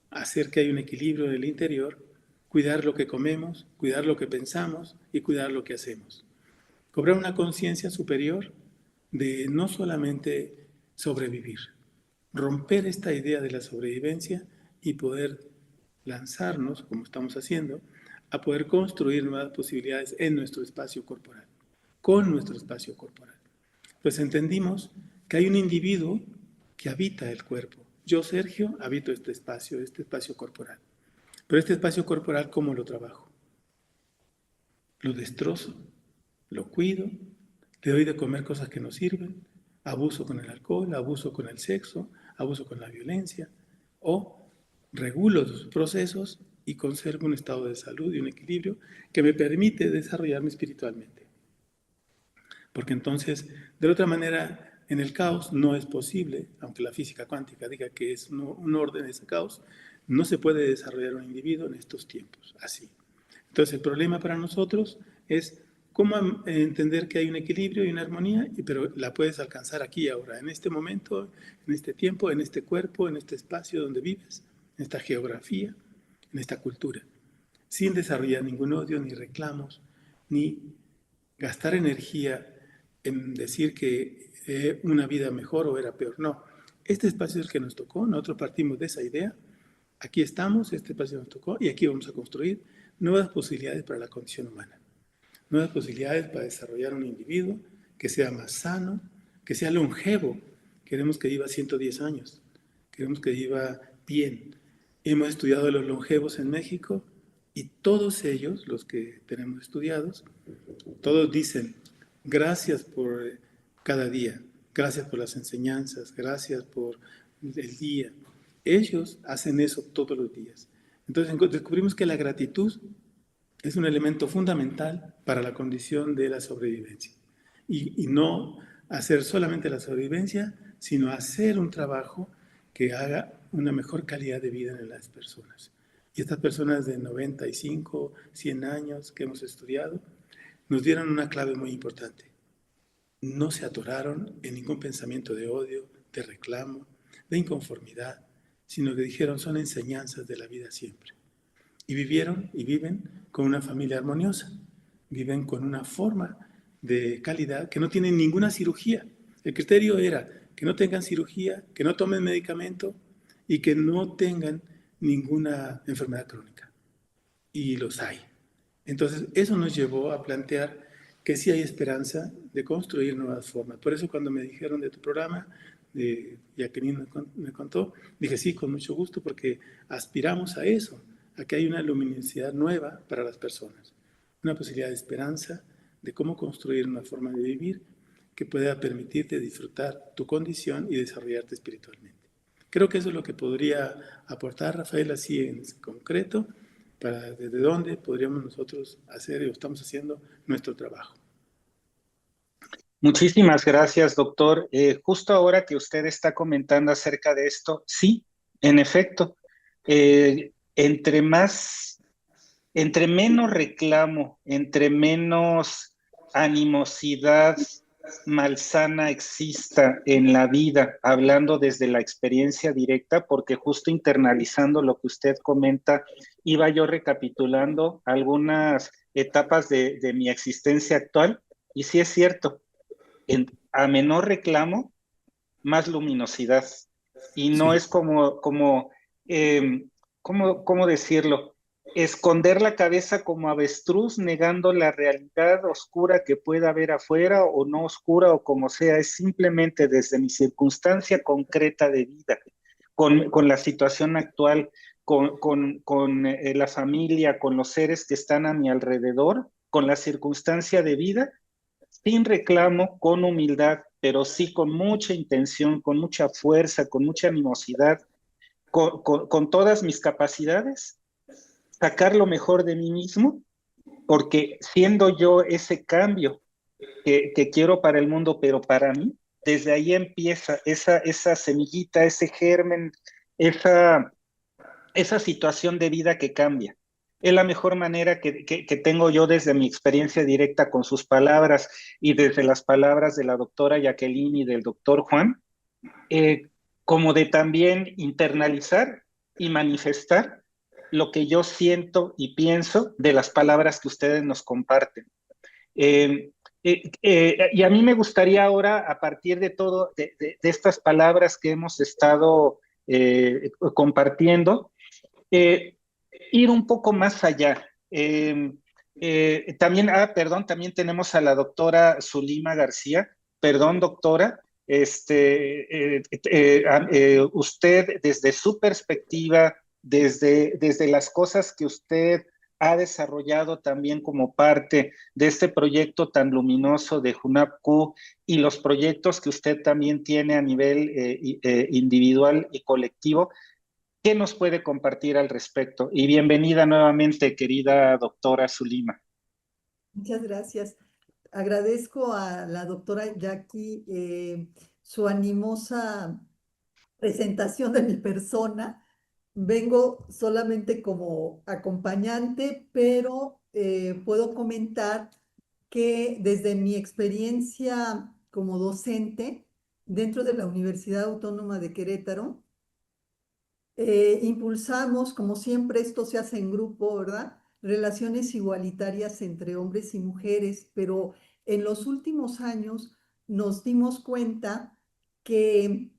hacer que haya un equilibrio en el interior, cuidar lo que comemos, cuidar lo que pensamos y cuidar lo que hacemos. Cobrar una conciencia superior de no solamente sobrevivir, romper esta idea de la sobrevivencia y poder lanzarnos, como estamos haciendo, a poder construir nuevas posibilidades en nuestro espacio corporal, con nuestro espacio corporal. Pues entendimos que hay un individuo que habita el cuerpo. Yo, Sergio, habito este espacio corporal. Pero este espacio corporal, ¿cómo lo trabajo? Lo destrozo, lo cuido, le doy de comer cosas que no sirven, abuso con el alcohol, abuso con el sexo, abuso con la violencia, o regulo sus procesos y conservo un estado de salud y un equilibrio que me permite desarrollarme espiritualmente. Porque entonces, de otra manera, en el caos no es posible, aunque la física cuántica diga que es un orden de ese caos, no se puede desarrollar un individuo en estos tiempos, así. Entonces, el problema para nosotros es cómo entender que hay un equilibrio y una armonía, pero la puedes alcanzar aquí y ahora, en este momento, en este tiempo, en este cuerpo, en este espacio donde vives, en esta geografía, en esta cultura, sin desarrollar ningún odio, ni reclamos, ni gastar energía en decir que una vida mejor o era peor. No, este espacio es el que nos tocó, nosotros partimos de esa idea, aquí estamos, este espacio nos tocó y aquí vamos a construir nuevas posibilidades para la condición humana, nuevas posibilidades para desarrollar un individuo que sea más sano, que sea longevo. Queremos que viva 110 años, queremos que viva bien. Hemos estudiado a los longevos en México y todos ellos, los que tenemos estudiados, todos dicen, gracias por cada día, gracias por las enseñanzas, gracias por el día. Ellos hacen eso todos los días. Entonces descubrimos que la gratitud es un elemento fundamental para la condición de la sobrevivencia. Y no hacer solamente la sobrevivencia, sino hacer un trabajo que haga una mejor calidad de vida en las personas. Y estas personas de 95, 100 años que hemos estudiado, nos dieron una clave muy importante. No se atoraron en ningún pensamiento de odio, de reclamo, de inconformidad, sino que dijeron son enseñanzas de la vida siempre. Y vivieron y viven con una familia armoniosa, viven con una forma de calidad que no tienen ninguna cirugía. El criterio era que no tengan cirugía, que no tomen medicamento y que no tengan ninguna enfermedad crónica. Y los hay. Entonces, eso nos llevó a plantear que sí hay esperanza de construir nuevas formas. Por eso cuando me dijeron de tu programa, de Jacqueline me contó, dije sí, con mucho gusto, porque aspiramos a eso, a que hay una luminosidad nueva para las personas, una posibilidad de esperanza, de cómo construir una forma de vivir que pueda permitirte disfrutar tu condición y desarrollarte espiritualmente. Creo que eso es lo que podría aportar Rafael así en concreto, para desde dónde podríamos nosotros hacer y estamos haciendo nuestro trabajo. Muchísimas gracias, doctor. Justo ahora que usted está comentando acerca de esto, sí, en efecto, entre menos reclamo, entre menos animosidad malsana exista en la vida, hablando desde la experiencia directa, porque justo internalizando lo que usted comenta, iba yo recapitulando algunas etapas de mi existencia actual, y sí es cierto, a menor reclamo, más luminosidad. Y no Sí. es ¿cómo decirlo? Esconder la cabeza como avestruz, negando la realidad oscura que pueda haber afuera o no oscura o como sea, es simplemente desde mi circunstancia concreta de vida, con la situación actual, con la familia, con los seres que están a mi alrededor, con la circunstancia de vida, sin reclamo, con humildad, pero sí con mucha intención, con mucha fuerza, con mucha animosidad, con todas mis capacidades, sacar lo mejor de mí mismo, porque siendo yo ese cambio que quiero para el mundo, pero para mí, desde ahí empieza esa semillita, ese germen, esa, esa situación de vida que cambia. Es la mejor manera que tengo yo desde mi experiencia directa con sus palabras y desde las palabras de la doctora Jacqueline y del doctor Juan, eh, como de también internalizar y manifestar lo que yo siento y pienso de las palabras que ustedes nos comparten. Y a mí me gustaría ahora, a partir de todo, de estas palabras que hemos estado compartiendo, eh, ir un poco más allá. También, perdón, también tenemos a la doctora Zulima García. Perdón, doctora, usted desde su perspectiva, desde las cosas que usted ha desarrollado también como parte de este proyecto tan luminoso de JUNAPQ y los proyectos que usted también tiene a nivel individual y colectivo, ¿qué nos puede compartir al respecto? Y bienvenida nuevamente, querida doctora Zulima. Muchas gracias. Agradezco a la doctora Jackie su animosa presentación de mi persona. Vengo solamente como acompañante, pero puedo comentar que desde mi experiencia como docente dentro de la Universidad Autónoma de Querétaro, impulsamos, como siempre esto se hace en grupo, ¿verdad? relaciones igualitarias entre hombres y mujeres, pero en los últimos años nos dimos cuenta que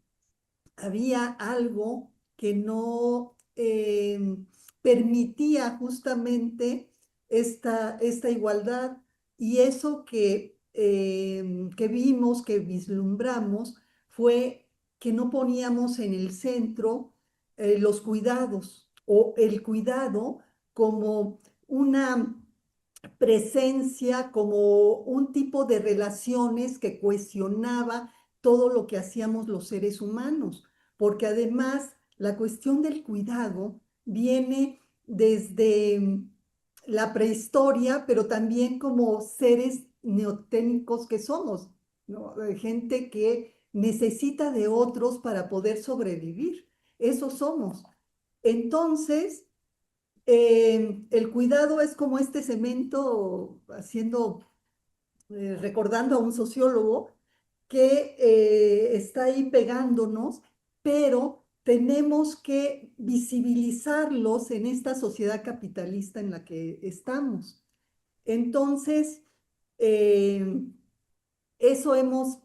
había algo que no permitía justamente esta igualdad, y eso que vimos, que vislumbramos, fue que no poníamos en el centro los cuidados o el cuidado como una presencia, como un tipo de relaciones que cuestionaba todo lo que hacíamos los seres humanos, porque además la cuestión del cuidado viene desde la prehistoria, pero también como seres neoténicos que somos, ¿no? Gente que necesita de otros para poder sobrevivir. Eso somos. Entonces, el cuidado es como este cemento recordando a un sociólogo que está ahí pegándonos, pero tenemos que visibilizarlos en esta sociedad capitalista en la que estamos. Entonces, eh, eso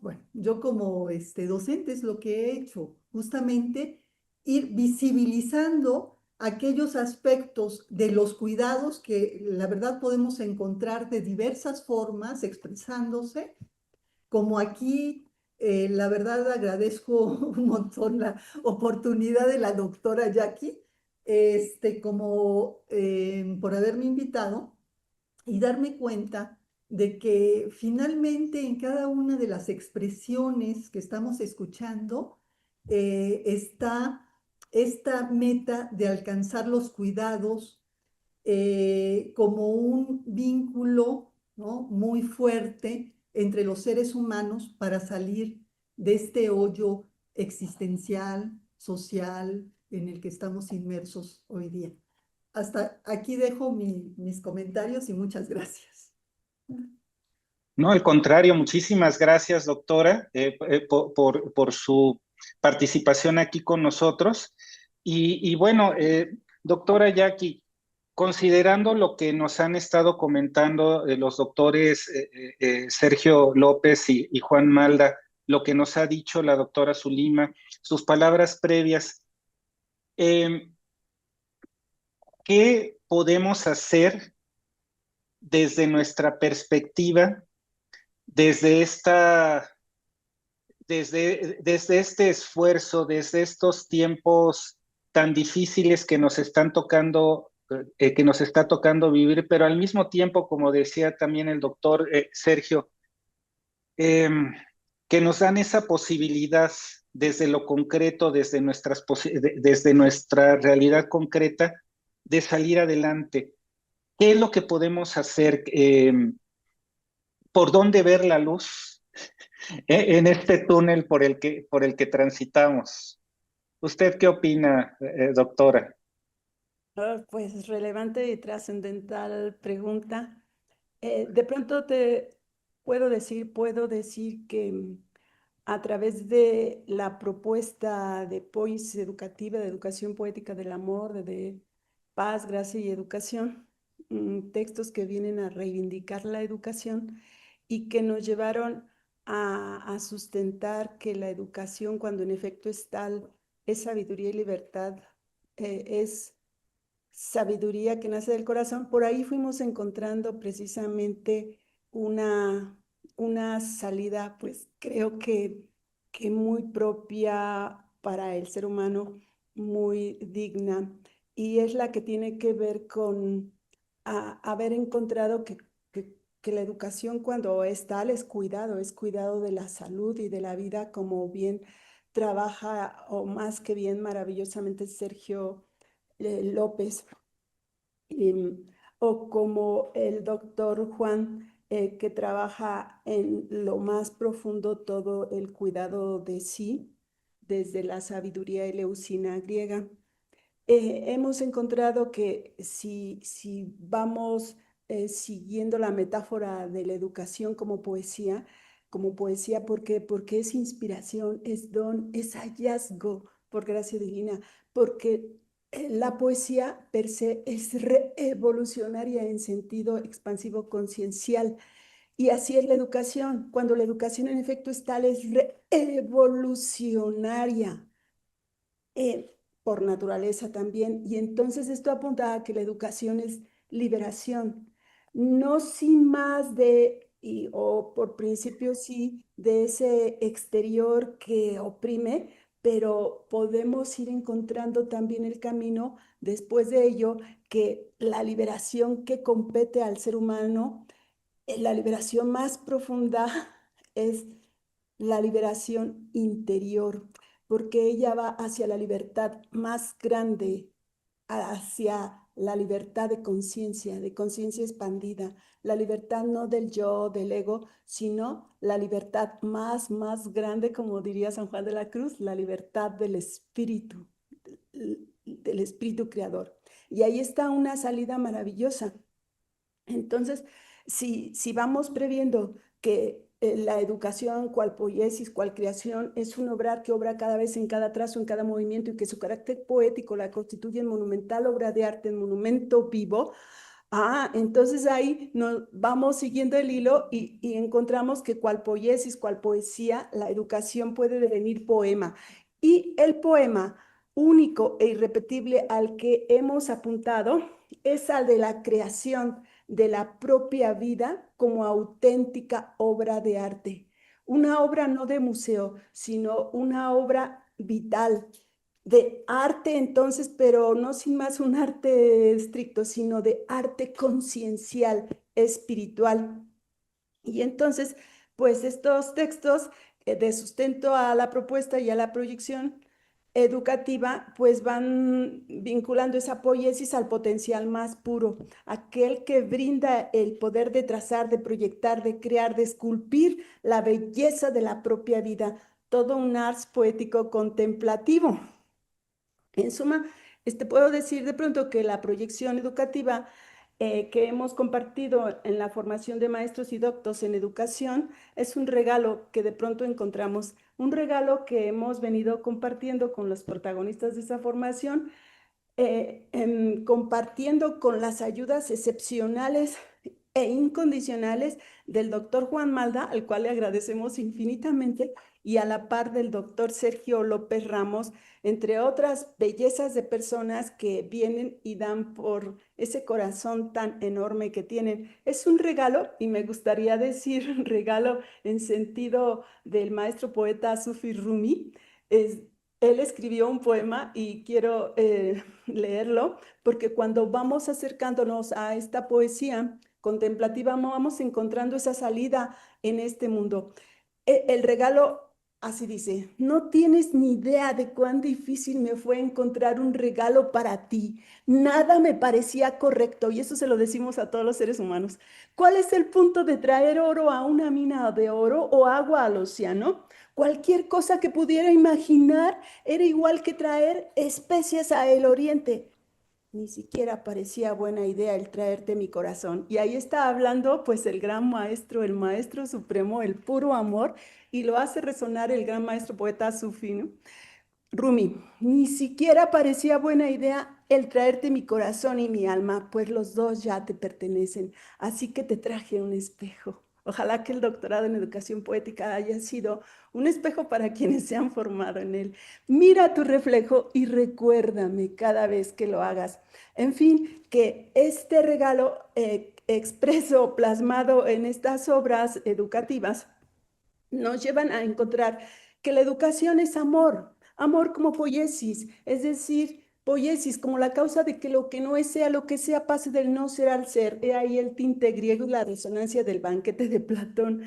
bueno, yo como docente es lo que he hecho, justamente ir visibilizando aquellos aspectos de los cuidados que la verdad podemos encontrar de diversas formas expresándose, como aquí. La verdad agradezco un montón la oportunidad de la doctora Jackie, como por haberme invitado y darme cuenta de que finalmente en cada una de las expresiones que estamos escuchando está esta meta de alcanzar los cuidados como un vínculo, ¿no?, muy fuerte entre los seres humanos para salir de este hoyo existencial, social, en el que estamos inmersos hoy día. Hasta aquí dejo mis comentarios y muchas gracias. No, al contrario, muchísimas gracias, doctora, por su participación aquí con nosotros. Y bueno, doctora Jackie, considerando lo que nos han estado comentando los doctores Sergio López y Juan Malda, lo que nos ha dicho la doctora Zulima, sus palabras previas, eh, ¿qué podemos hacer desde nuestra perspectiva, desde desde este esfuerzo, desde estos tiempos tan difíciles que nos están tocando, que nos está tocando vivir, pero al mismo tiempo, como decía también el doctor Sergio, eh, que nos dan esa posibilidad desde lo concreto, desde nuestra realidad concreta, de salir adelante? ¿Qué es lo que podemos hacer? ¿Por dónde ver la luz en este túnel por el que transitamos? ¿Usted qué opina, doctora? Pues relevante y trascendental pregunta. De pronto te puedo decir que a través de la propuesta de POIS educativa, de educación poética del amor, de paz, gracia y educación, textos que vienen a reivindicar la educación y que nos llevaron a sustentar que la educación, cuando en efecto es tal, es sabiduría y libertad, es sabiduría que nace del corazón. Por ahí fuimos encontrando precisamente una, una salida, pues creo que muy propia para el ser humano, muy digna, y es la que tiene que ver con haber encontrado que la educación, cuando es tal, es cuidado de la salud y de la vida, como bien trabaja, o más que bien, maravillosamente Sergio López, o como el doctor Juan, que trabaja en lo más profundo todo el cuidado de sí, desde la sabiduría eleusina griega. Hemos encontrado que si vamos siguiendo la metáfora de la educación como poesía, ¿por qué? Porque es inspiración, es don, es hallazgo por gracia divina, porque La poesía per se es revolucionaria en sentido expansivo conciencial. Y así es la educación. Cuando la educación en efecto es tal, es revolucionaria por naturaleza también. Y entonces esto apunta a que la educación es liberación, no sin más o por principio sí, de ese exterior que oprime, pero podemos ir encontrando también el camino después de ello, que la liberación que compete al ser humano, la liberación más profunda es la liberación interior, porque ella va hacia la libertad más grande, hacia la libertad de conciencia expandida, la libertad no del yo, del ego, sino la libertad más grande, como diría San Juan de la Cruz, la libertad del espíritu creador. Y ahí está una salida maravillosa. Entonces, si vamos previendo que la educación, cual poiesis, cual creación, es un obrar que obra cada vez en cada trazo, en cada movimiento, y que su carácter poético la constituye en monumental obra de arte, en monumento vivo, entonces ahí nos vamos siguiendo el hilo y encontramos que cual poiesis, cual poesía, la educación puede devenir poema. Y el poema único e irrepetible al que hemos apuntado es al de la creación de la propia vida como auténtica obra de arte. Una obra no de museo, sino una obra vital, de arte entonces, pero no sin más un arte estricto, sino de arte conciencial, espiritual. Y entonces, pues estos textos de sustento a la propuesta y a la proyección educativa, pues van vinculando esa poiesis al potencial más puro, aquel que brinda el poder de trazar, de proyectar, de crear, de esculpir la belleza de la propia vida, todo un ars poético contemplativo. En suma, puedo decir de pronto que la proyección educativa que hemos compartido en la formación de maestros y doctos en educación es un regalo que de pronto encontramos, un regalo que hemos venido compartiendo con los protagonistas de esa formación, compartiendo con las ayudas excepcionales e incondicionales del doctor Juan Malda, al cual le agradecemos infinitamente, y a la par del doctor Sergio López Ramos, entre otras bellezas de personas que vienen y dan por ese corazón tan enorme que tienen. Es un regalo, y me gustaría decir regalo en sentido del maestro poeta Sufi Rumi. Él escribió un poema y quiero leerlo, porque cuando vamos acercándonos a esta poesía contemplativa, vamos encontrando esa salida en este mundo. El regalo, así dice: no tienes ni idea de cuán difícil me fue encontrar un regalo para ti. Nada me parecía correcto, y eso se lo decimos a todos los seres humanos. ¿Cuál es el punto de traer oro a una mina de oro o agua al océano? Cualquier cosa que pudiera imaginar era igual que traer especias a el oriente. Ni siquiera parecía buena idea el traerte mi corazón. Y ahí está hablando pues el gran maestro, el maestro supremo, el puro amor, y lo hace resonar el gran maestro poeta Sufi, ¿no? Rumi: ni siquiera parecía buena idea el traerte mi corazón y mi alma, pues los dos ya te pertenecen, así que te traje un espejo. Ojalá que el doctorado en educación poética haya sido un espejo para quienes se han formado en él. Mira tu reflejo y recuérdame cada vez que lo hagas. En fin, que este regalo expreso, plasmado en estas obras educativas, nos llevan a encontrar que la educación es amor, amor como poiesis, es decir, poiesis como la causa de que lo que no es sea lo que sea, pase del no ser al ser. He ahí el tinte griego y la resonancia del banquete de Platón.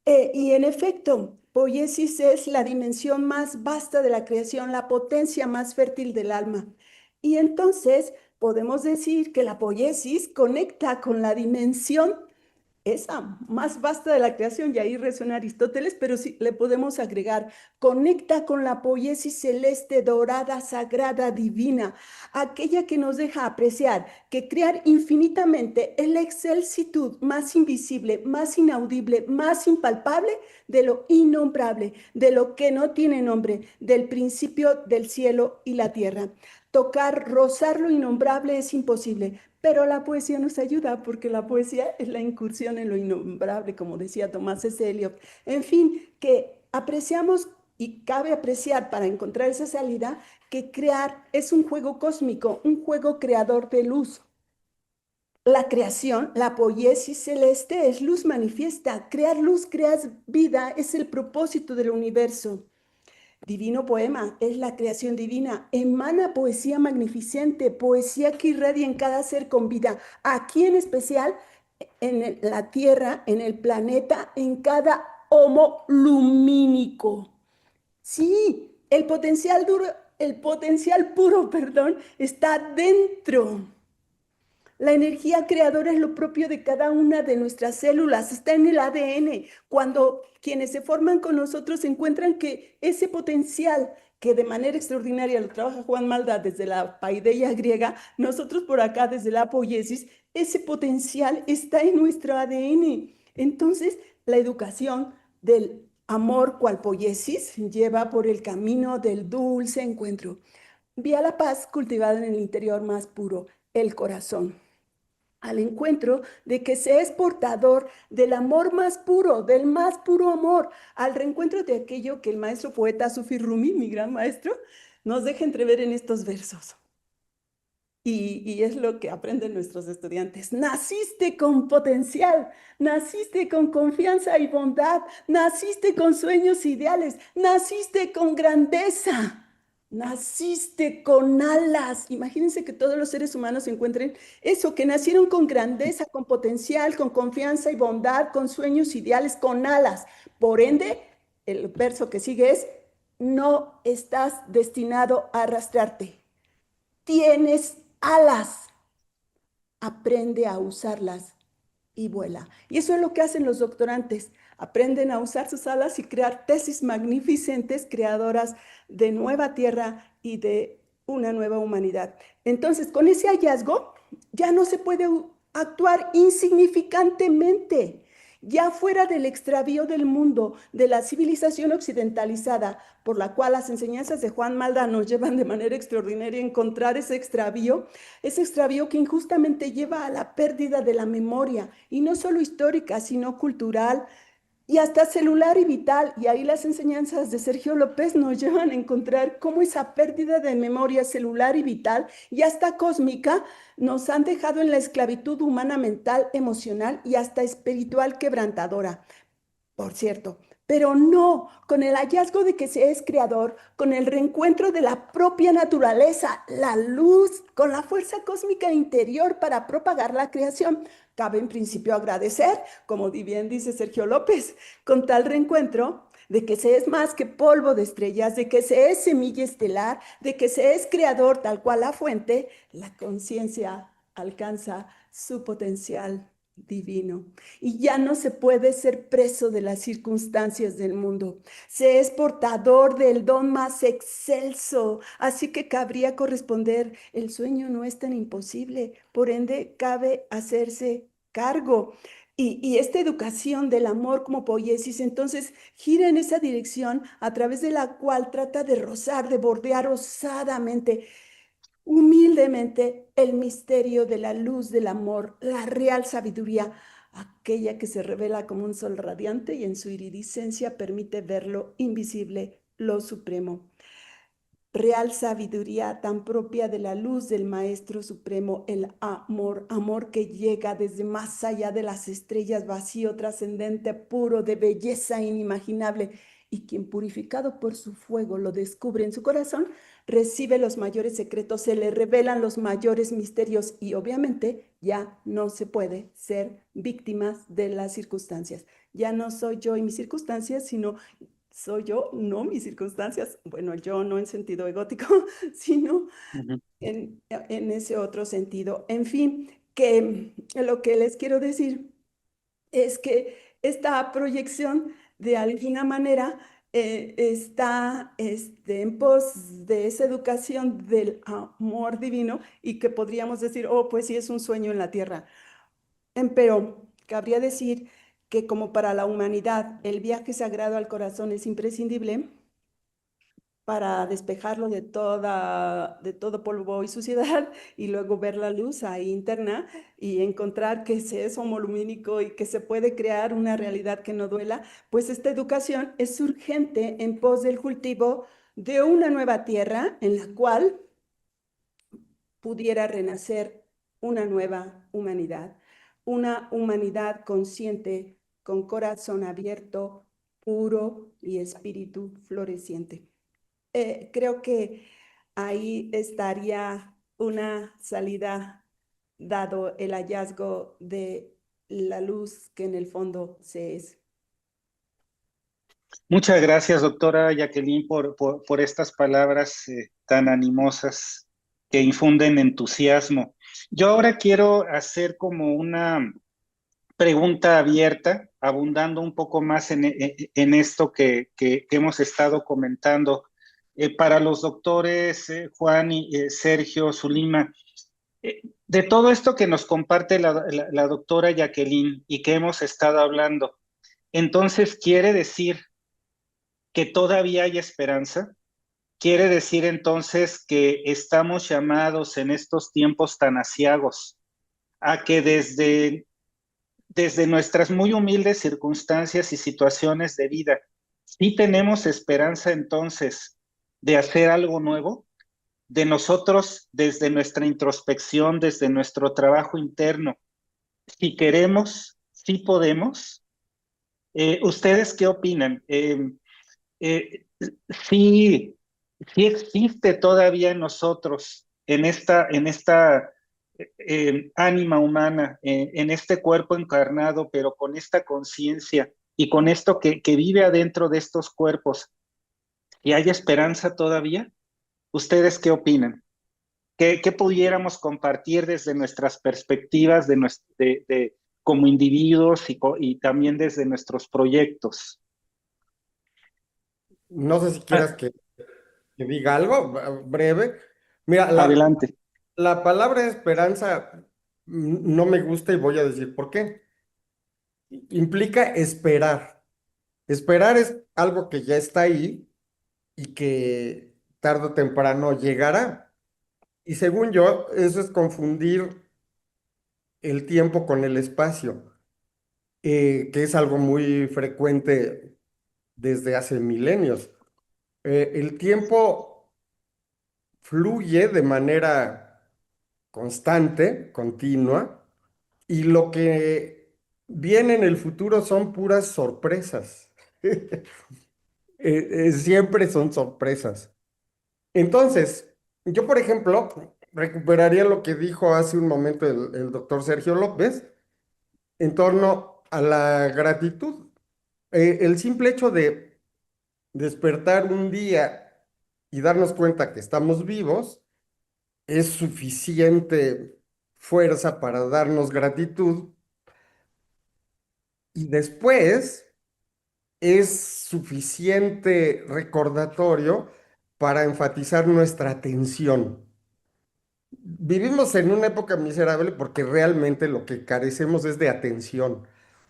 Y en efecto, poiesis es la dimensión más vasta de la creación, la potencia más fértil del alma. Y entonces podemos decir que la poiesis conecta con la dimensión esa más vasta de la creación, y ahí resuena Aristóteles, pero sí le podemos agregar: conecta con la poiesis celeste, dorada, sagrada, divina, aquella que nos deja apreciar que crear infinitamente es la excelsitud más invisible, más inaudible, más impalpable de lo innombrable, de lo que no tiene nombre, del principio del cielo y la tierra. tocar, rozar lo innombrable es imposible, pero la poesía nos ayuda porque la poesía es la incursión en lo innombrable, como decía Tomás S. Eliot. En fin, que apreciamos y cabe apreciar para encontrar esa salida que crear es un juego cósmico, un juego creador de luz. La creación, la poiesis celeste es luz manifiesta. Crear luz, crear vida es el propósito del universo. Divino poema es la creación divina. Emana poesía magnificente, poesía que irradia en cada ser con vida. Aquí en especial, en la Tierra, en el planeta, en cada homo lumínico. Sí, el potencial puro, perdón, está dentro. La energía creadora es lo propio de cada una de nuestras células, está en el ADN. Cuando quienes se forman con nosotros encuentran que ese potencial que de manera extraordinaria lo trabaja Juan Malda desde la paideia griega, nosotros por acá desde la poiesis, ese potencial está en nuestro ADN. Entonces, la educación del amor cual poiesis lleva por el camino del dulce encuentro. Vía la paz cultivada en el interior más puro, el corazón al encuentro de que se es portador del amor más puro, del más puro amor, al reencuentro de aquello que el maestro poeta Sufi Rumi, mi gran maestro, nos deja entrever en estos versos. Y es lo que aprenden nuestros estudiantes. Naciste con potencial, naciste con confianza y bondad, naciste con sueños ideales, naciste con grandeza. Naciste con alas. Imagínense que todos los seres humanos encuentren eso, que nacieron con grandeza, con potencial, con confianza y bondad, con sueños ideales, con alas. Por ende, el verso que sigue es, no estás destinado a arrastrarte. Tienes alas, aprende a usarlas y vuela. Y eso es lo que hacen los doctorantes. Aprenden a usar sus alas y crear tesis magnificentes, creadoras de nueva tierra y de una nueva humanidad. Entonces, con ese hallazgo, ya no se puede actuar insignificantemente. Ya fuera del extravío del mundo, de la civilización occidentalizada, por la cual las enseñanzas de Juan Malda nos llevan de manera extraordinaria a encontrar ese extravío que injustamente lleva a la pérdida de la memoria, y no solo histórica, sino cultural, y hasta celular y vital. Y ahí las enseñanzas de Sergio López nos llevan a encontrar cómo esa pérdida de memoria celular y vital y hasta cósmica nos han dejado en la esclavitud humana mental, emocional y hasta espiritual quebrantadora, por cierto. Pero no, con el hallazgo de que se es creador, con el reencuentro de la propia naturaleza, la luz, con la fuerza cósmica interior para propagar la creación. Cabe en principio agradecer, como bien dice Sergio López, con tal reencuentro de que se es más que polvo de estrellas, de que se es semilla estelar, de que se es creador tal cual la fuente, la conciencia alcanza su potencial divino. Y ya no se puede ser preso de las circunstancias del mundo. Se es portador del don más excelso, así que cabría corresponder. El sueño no es tan imposible, por ende cabe hacerse cargo. Y esta educación del amor como poiesis, entonces, gira en esa dirección a través de la cual trata de rozar, de bordear osadamente, humildemente, el misterio de la luz del amor, la real sabiduría, aquella que se revela como un sol radiante y en su iridiscencia permite ver lo invisible, lo supremo. Real sabiduría tan propia de la luz del Maestro Supremo, el amor, amor que llega desde más allá de las estrellas, vacío, trascendente, puro, de belleza inimaginable, y quien purificado por su fuego lo descubre en su corazón, recibe los mayores secretos, se le revelan los mayores misterios y obviamente ya no se puede ser víctimas de las circunstancias. Ya no soy yo y mis circunstancias, sino soy yo, no mis circunstancias. Bueno, yo no en sentido egótico, sino Ujú. en ese otro sentido. En fin, que lo que les quiero decir es que esta proyección de alguna manera está en pos de esa educación del amor divino y que podríamos decir, oh, pues sí es un sueño en la tierra. Pero cabría decir que como para la humanidad el viaje sagrado al corazón es imprescindible, para despejarlo de todo polvo y suciedad y luego ver la luz ahí interna y encontrar que es homolumínico y que se puede crear una realidad que no duela, pues esta educación es urgente en pos del cultivo de una nueva tierra en la cual pudiera renacer una nueva humanidad, una humanidad consciente, con corazón abierto, puro y espíritu floreciente. Creo que ahí estaría una salida, dado el hallazgo de la luz que en el fondo se es. Muchas gracias, doctora Jacqueline, por estas palabras tan animosas que infunden entusiasmo. Yo ahora quiero hacer como una pregunta abierta, abundando un poco más en esto que hemos estado comentando. Para los doctores Juan y Sergio Zulima, de todo esto que nos comparte la doctora Jacqueline y que hemos estado hablando, entonces quiere decir que todavía hay esperanza. Quiere decir entonces que estamos llamados en estos tiempos tan aciagos a que desde nuestras muy humildes circunstancias y situaciones de vida, sí tenemos esperanza entonces de hacer algo nuevo, de nosotros desde nuestra introspección, desde nuestro trabajo interno. Si queremos, sí podemos. ¿Ustedes qué opinan? Eh, sí, sí existe todavía en nosotros, en esta ánima humana, en este cuerpo encarnado, pero con esta conciencia y con esto que vive adentro de estos cuerpos. ¿Y hay esperanza todavía? ¿Ustedes qué opinan? ¿Qué pudiéramos compartir desde nuestras perspectivas como individuos y también desde nuestros proyectos? No sé si Ah, quieras que diga algo breve. Mira, adelante. la palabra esperanza no me gusta y voy a decir por qué. Implica esperar. Esperar es algo que ya está ahí y que tarde o temprano llegará. Y según yo, eso es confundir el tiempo con el espacio, que es algo muy frecuente desde hace milenios. El tiempo fluye de manera constante, continua, y lo que viene en el futuro son puras sorpresas. Siempre son sorpresas. Entonces, yo, por ejemplo, recuperaría lo que dijo hace un momento el doctor Sergio López en torno a la gratitud. El simple hecho de despertar un día y darnos cuenta que estamos vivos es suficiente fuerza para darnos gratitud y después es suficiente recordatorio para enfatizar nuestra atención. Vivimos en una época miserable porque realmente lo que carecemos es de atención.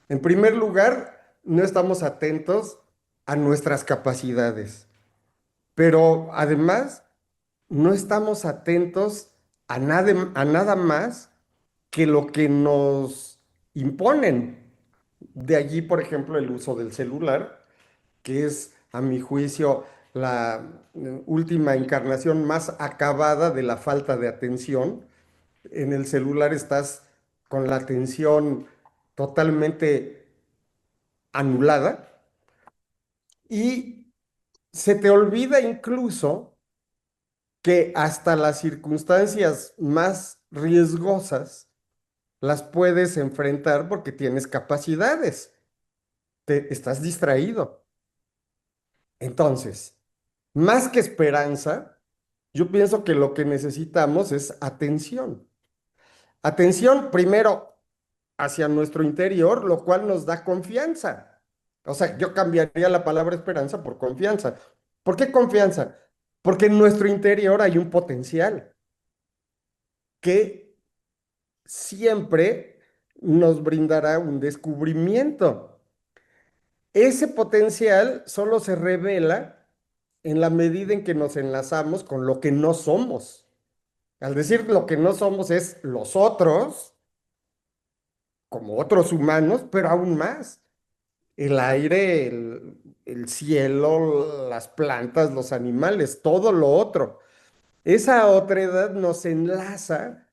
En primer lugar, no estamos atentos a nuestras capacidades, pero además no estamos atentos a nada más que lo que nos imponen. De allí, por ejemplo, el uso del celular, que es, a mi juicio, la última encarnación más acabada de la falta de atención. En el celular estás con la atención totalmente anulada y se te olvida incluso que hasta las circunstancias más riesgosas las puedes enfrentar porque tienes capacidades, estás distraído. Entonces, más que esperanza, yo pienso que lo que necesitamos es atención. Atención primero hacia nuestro interior, lo cual nos da confianza. O sea, yo cambiaría la palabra esperanza por confianza. ¿Por qué confianza? Porque en nuestro interior hay un potencial que siempre nos brindará un descubrimiento. Ese potencial solo se revela en la medida en que nos enlazamos con lo que no somos. Al decir lo que no somos es los otros, como otros humanos, pero aún más. El aire, el cielo, las plantas, los animales, todo lo otro. Esa otredad nos enlaza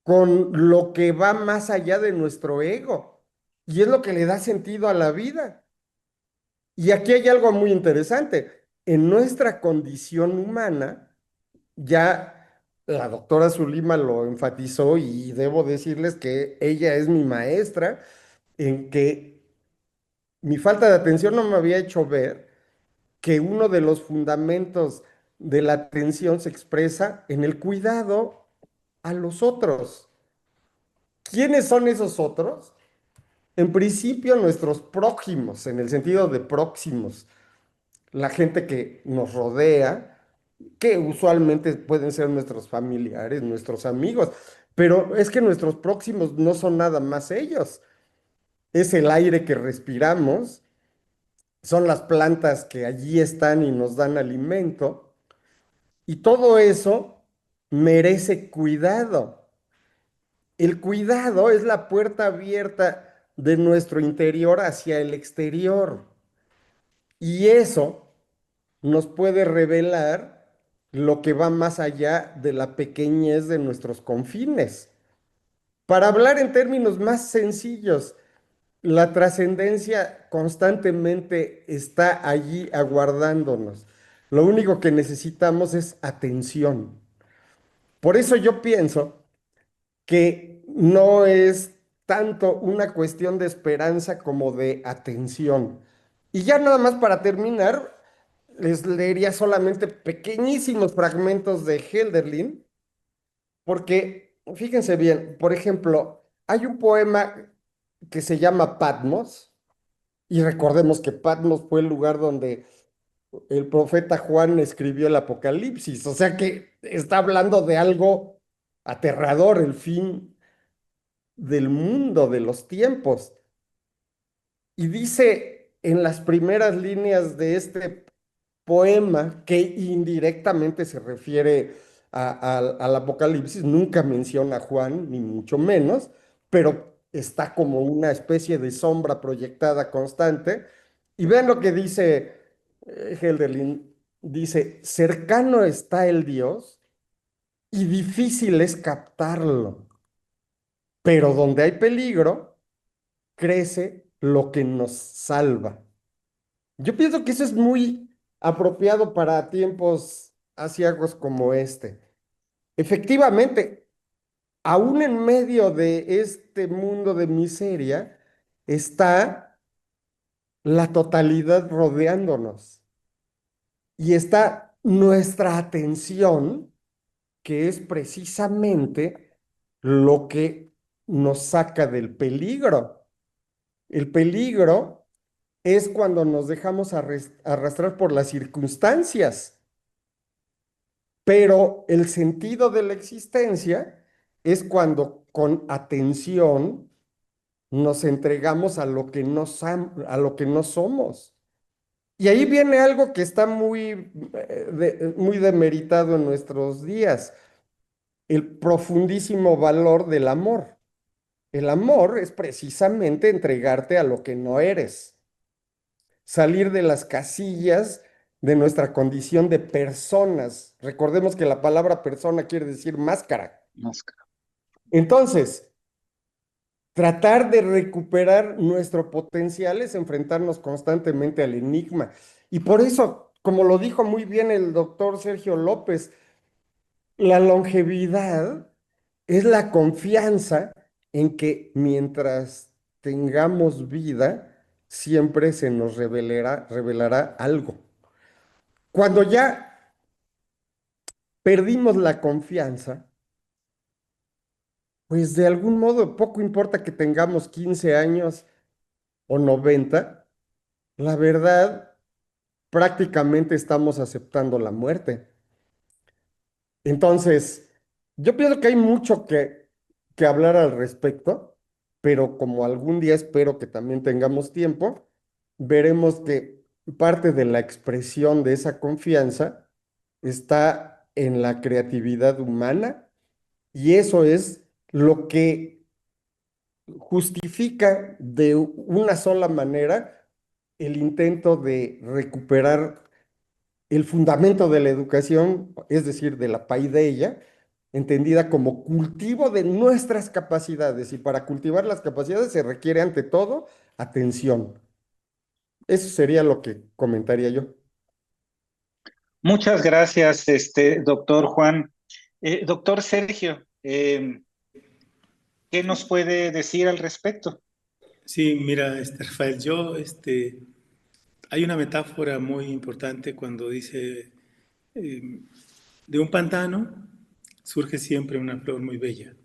con lo que va más allá de nuestro ego. Y es lo que le da sentido a la vida. Y aquí hay algo muy interesante. En nuestra condición humana, ya la doctora Zulima lo enfatizó y debo decirles que ella es mi maestra en que mi falta de atención no me había hecho ver que uno de los fundamentos de la atención se expresa en el cuidado a los otros. ¿Quiénes son esos otros? En principio, nuestros prójimos, en el sentido de próximos, la gente que nos rodea, que usualmente pueden ser nuestros familiares, nuestros amigos, pero es que nuestros próximos no son nada más ellos. Es el aire que respiramos, son las plantas que allí están y nos dan alimento, y todo eso merece cuidado. El cuidado es la puerta abierta de nuestro interior hacia el exterior. Y eso nos puede revelar lo que va más allá de la pequeñez de nuestros confines. Para hablar en términos más sencillos, la trascendencia constantemente está allí aguardándonos. Lo único que necesitamos es atención. Por eso yo pienso que no es tanto una cuestión de esperanza como de atención. Y ya nada más para terminar, les leería solamente pequeñísimos fragmentos de Hölderlin, porque fíjense bien, por ejemplo, hay un poema que se llama Patmos, y recordemos que Patmos fue el lugar donde el profeta Juan escribió el Apocalipsis, o sea que está hablando de algo aterrador, el fin del mundo, de los tiempos. Y dice en las primeras líneas de este poema, que indirectamente se refiere al Apocalipsis, nunca menciona a Juan, ni mucho menos, pero está como una especie de sombra proyectada constante. Y vean lo que dice Helderlin, dice, cercano está el Dios y difícil es captarlo, pero donde hay peligro, crece lo que nos salva. Yo pienso que eso es muy apropiado para tiempos aciagos como este. Efectivamente, aún en medio de este mundo de miseria, está la totalidad rodeándonos y está nuestra atención, que es precisamente lo que nos saca del peligro. El peligro es cuando nos dejamos arrastrar por las circunstancias, pero el sentido de la existencia es cuando con atención nos entregamos a lo que a lo que no somos. Y ahí viene algo que está muy demeritado en nuestros días, el profundísimo valor del amor. El amor es precisamente entregarte a lo que no eres, salir de las casillas de nuestra condición de personas. Recordemos que la palabra persona quiere decir máscara. Máscara. Entonces, tratar de recuperar nuestro potencial es enfrentarnos constantemente al enigma. Y por eso, como lo dijo muy bien el doctor Sergio López, la longevidad es la confianza en que mientras tengamos vida, siempre se nos revelará algo. Cuando ya perdimos la confianza, pues de algún modo poco importa que tengamos 15 años o 90, la verdad prácticamente estamos aceptando la muerte. Entonces, yo pienso que hay mucho que hablar al respecto, pero como algún día espero que también tengamos tiempo, veremos que parte de la expresión de esa confianza está en la creatividad humana y eso es lo que justifica de una sola manera el intento de recuperar el fundamento de la educación, es decir, de la paideia, entendida como cultivo de nuestras capacidades. Y para cultivar las capacidades se requiere ante todo atención. Eso sería lo que comentaría yo. Muchas gracias, doctor Juan. Doctor Sergio, ¿qué nos puede decir al respecto? Sí, mira, Rafael, hay una metáfora muy importante cuando dice, eh, de un pantano surge siempre una flor muy bella.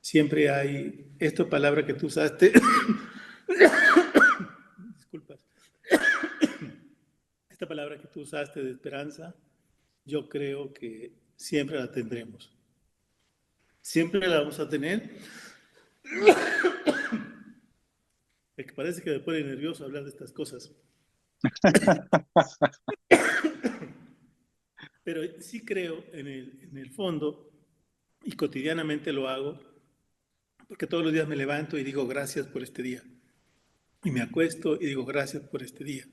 Siempre hay, esta palabra que tú usaste, disculpas, esta palabra que tú usaste de esperanza, yo creo que siempre la tendremos. Siempre la vamos a tener. Es que parece que me pone nervioso hablar de estas cosas. Pero sí creo en el fondo, y cotidianamente lo hago, porque todos los días me levanto y digo gracias por este día. Y me acuesto y digo gracias por este día.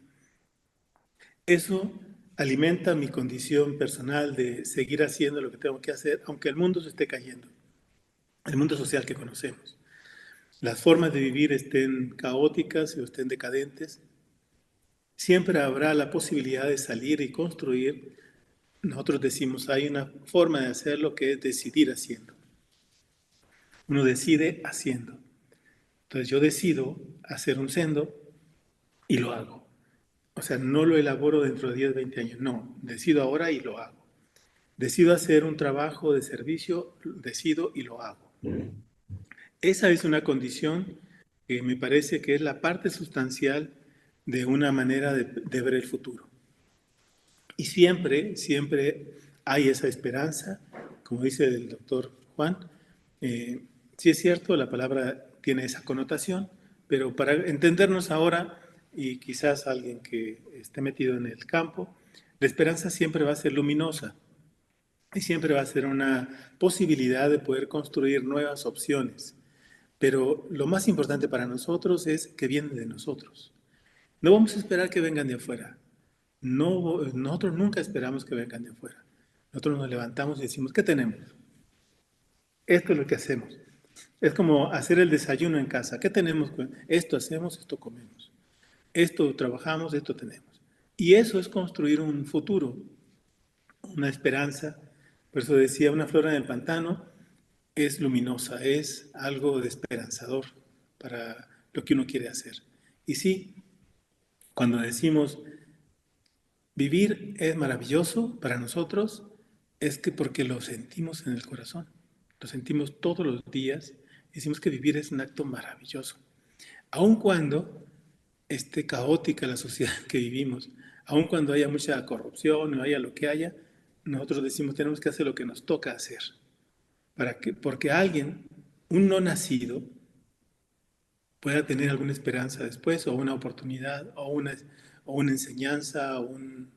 Eso alimenta mi condición personal de seguir haciendo lo que tengo que hacer, aunque el mundo se esté cayendo, el mundo social que conocemos. Las formas de vivir estén caóticas o estén decadentes, siempre habrá la posibilidad de salir y construir. Nosotros decimos, hay una forma de hacerlo que es decidir haciendo. Uno decide haciendo. Entonces yo decido hacer un sendo y lo hago. O sea, no lo elaboro dentro de 10, 20 años, no, decido ahora y lo hago. Decido hacer un trabajo de servicio, decido y lo hago. Esa es una condición que me parece que es la parte sustancial de una manera de ver el futuro. Y siempre, siempre hay esa esperanza, como dice el doctor Juan. Sí es cierto, la palabra tiene esa connotación, pero para entendernos ahora, y quizás alguien que esté metido en el campo, la esperanza siempre va a ser luminosa y siempre va a ser una posibilidad de poder construir nuevas opciones. Pero lo más importante para nosotros es que vienen de nosotros. No vamos a esperar que vengan de afuera. No, nosotros nunca esperamos que vengan de afuera. Nosotros nos levantamos y decimos, ¿qué tenemos? Esto es lo que hacemos. Es como hacer el desayuno en casa. ¿Qué tenemos? Esto hacemos, esto comemos. Esto trabajamos, esto tenemos. Y eso es construir un futuro, una esperanza. Por eso decía, una flor en el pantano es luminosa, es algo de esperanzador para lo que uno quiere hacer. Y sí, cuando decimos vivir es maravilloso para nosotros, es que porque lo sentimos en el corazón, lo sentimos todos los días, decimos que vivir es un acto maravilloso. Aun cuando esté caótica la sociedad que vivimos, aun cuando haya mucha corrupción o haya lo que haya, nosotros decimos tenemos que hacer lo que nos toca hacer. Porque alguien, un no nacido, pueda tener alguna esperanza después, o una oportunidad, o una enseñanza, o un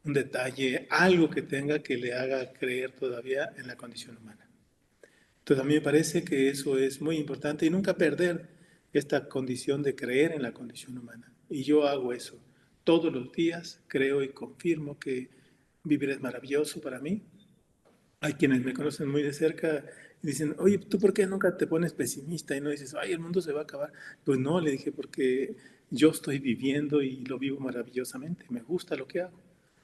detalle, algo que tenga que le haga creer todavía en la condición humana. Entonces a mí me parece que eso es muy importante y nunca perder esta condición de creer en la condición humana. Y yo hago eso. Todos los días creo y confirmo que vivir es maravilloso para mí. Hay quienes me conocen muy de cerca y dicen, oye, ¿tú por qué nunca te pones pesimista y no dices, ay, el mundo se va a acabar? Pues no, le dije, porque yo estoy viviendo y lo vivo maravillosamente. Me gusta lo que hago.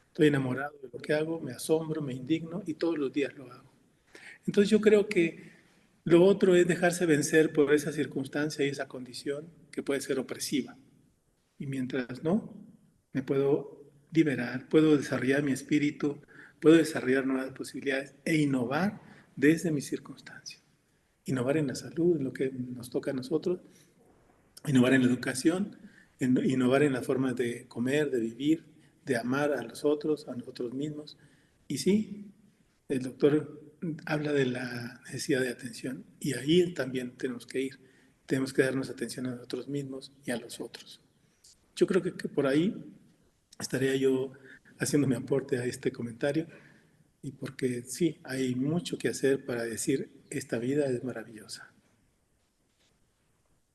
Estoy enamorado de lo que hago, me asombro, me indigno y todos los días lo hago. Entonces yo creo que lo otro es dejarse vencer por esa circunstancia y esa condición que puede ser opresiva. Y mientras no, me puedo liberar, puedo desarrollar mi espíritu, puedo desarrollar nuevas posibilidades e innovar desde mi circunstancia. Innovar en la salud, en lo que nos toca a nosotros, innovar en la educación, innovar en la forma de comer, de vivir, de amar a los otros, a nosotros mismos. Y sí, el doctor habla de la necesidad de atención y ahí también tenemos que ir. Tenemos que darnos atención a nosotros mismos y a los otros. Yo creo que por ahí estaría yo haciendo mi aporte a este comentario, y porque sí, hay mucho que hacer para decir, esta vida es maravillosa.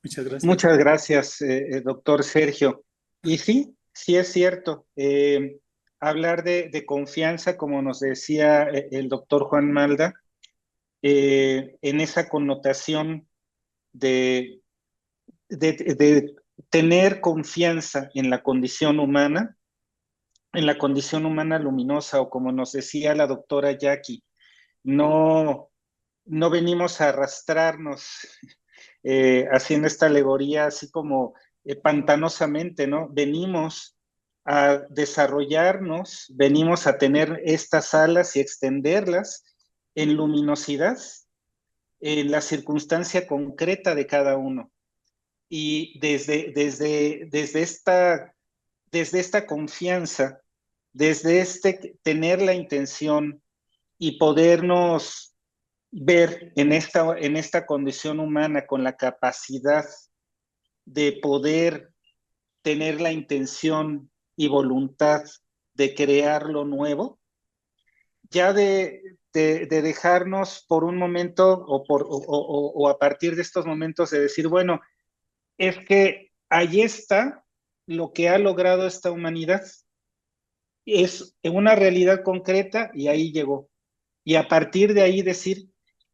Muchas gracias. Muchas gracias, doctor Sergio. Y sí, sí es cierto. Hablar de confianza, como nos decía el doctor Juan Malda, en esa connotación de, de tener confianza en la condición humana luminosa, o como nos decía la doctora Jackie, no, no venimos a arrastrarnos haciendo esta alegoría así como pantanosamente, ¿no? Venimos a desarrollarnos, venimos a tener estas alas y extenderlas en luminosidad, en la circunstancia concreta de cada uno. Y desde esta confianza, desde tener la intención y podernos ver en esta condición humana con la capacidad de poder tener la intención y voluntad de crear lo nuevo, ya de dejarnos por un momento o a partir de estos momentos de decir, bueno, es que ahí está lo que ha logrado esta humanidad. Es una realidad concreta y ahí llegó. Y a partir de ahí decir,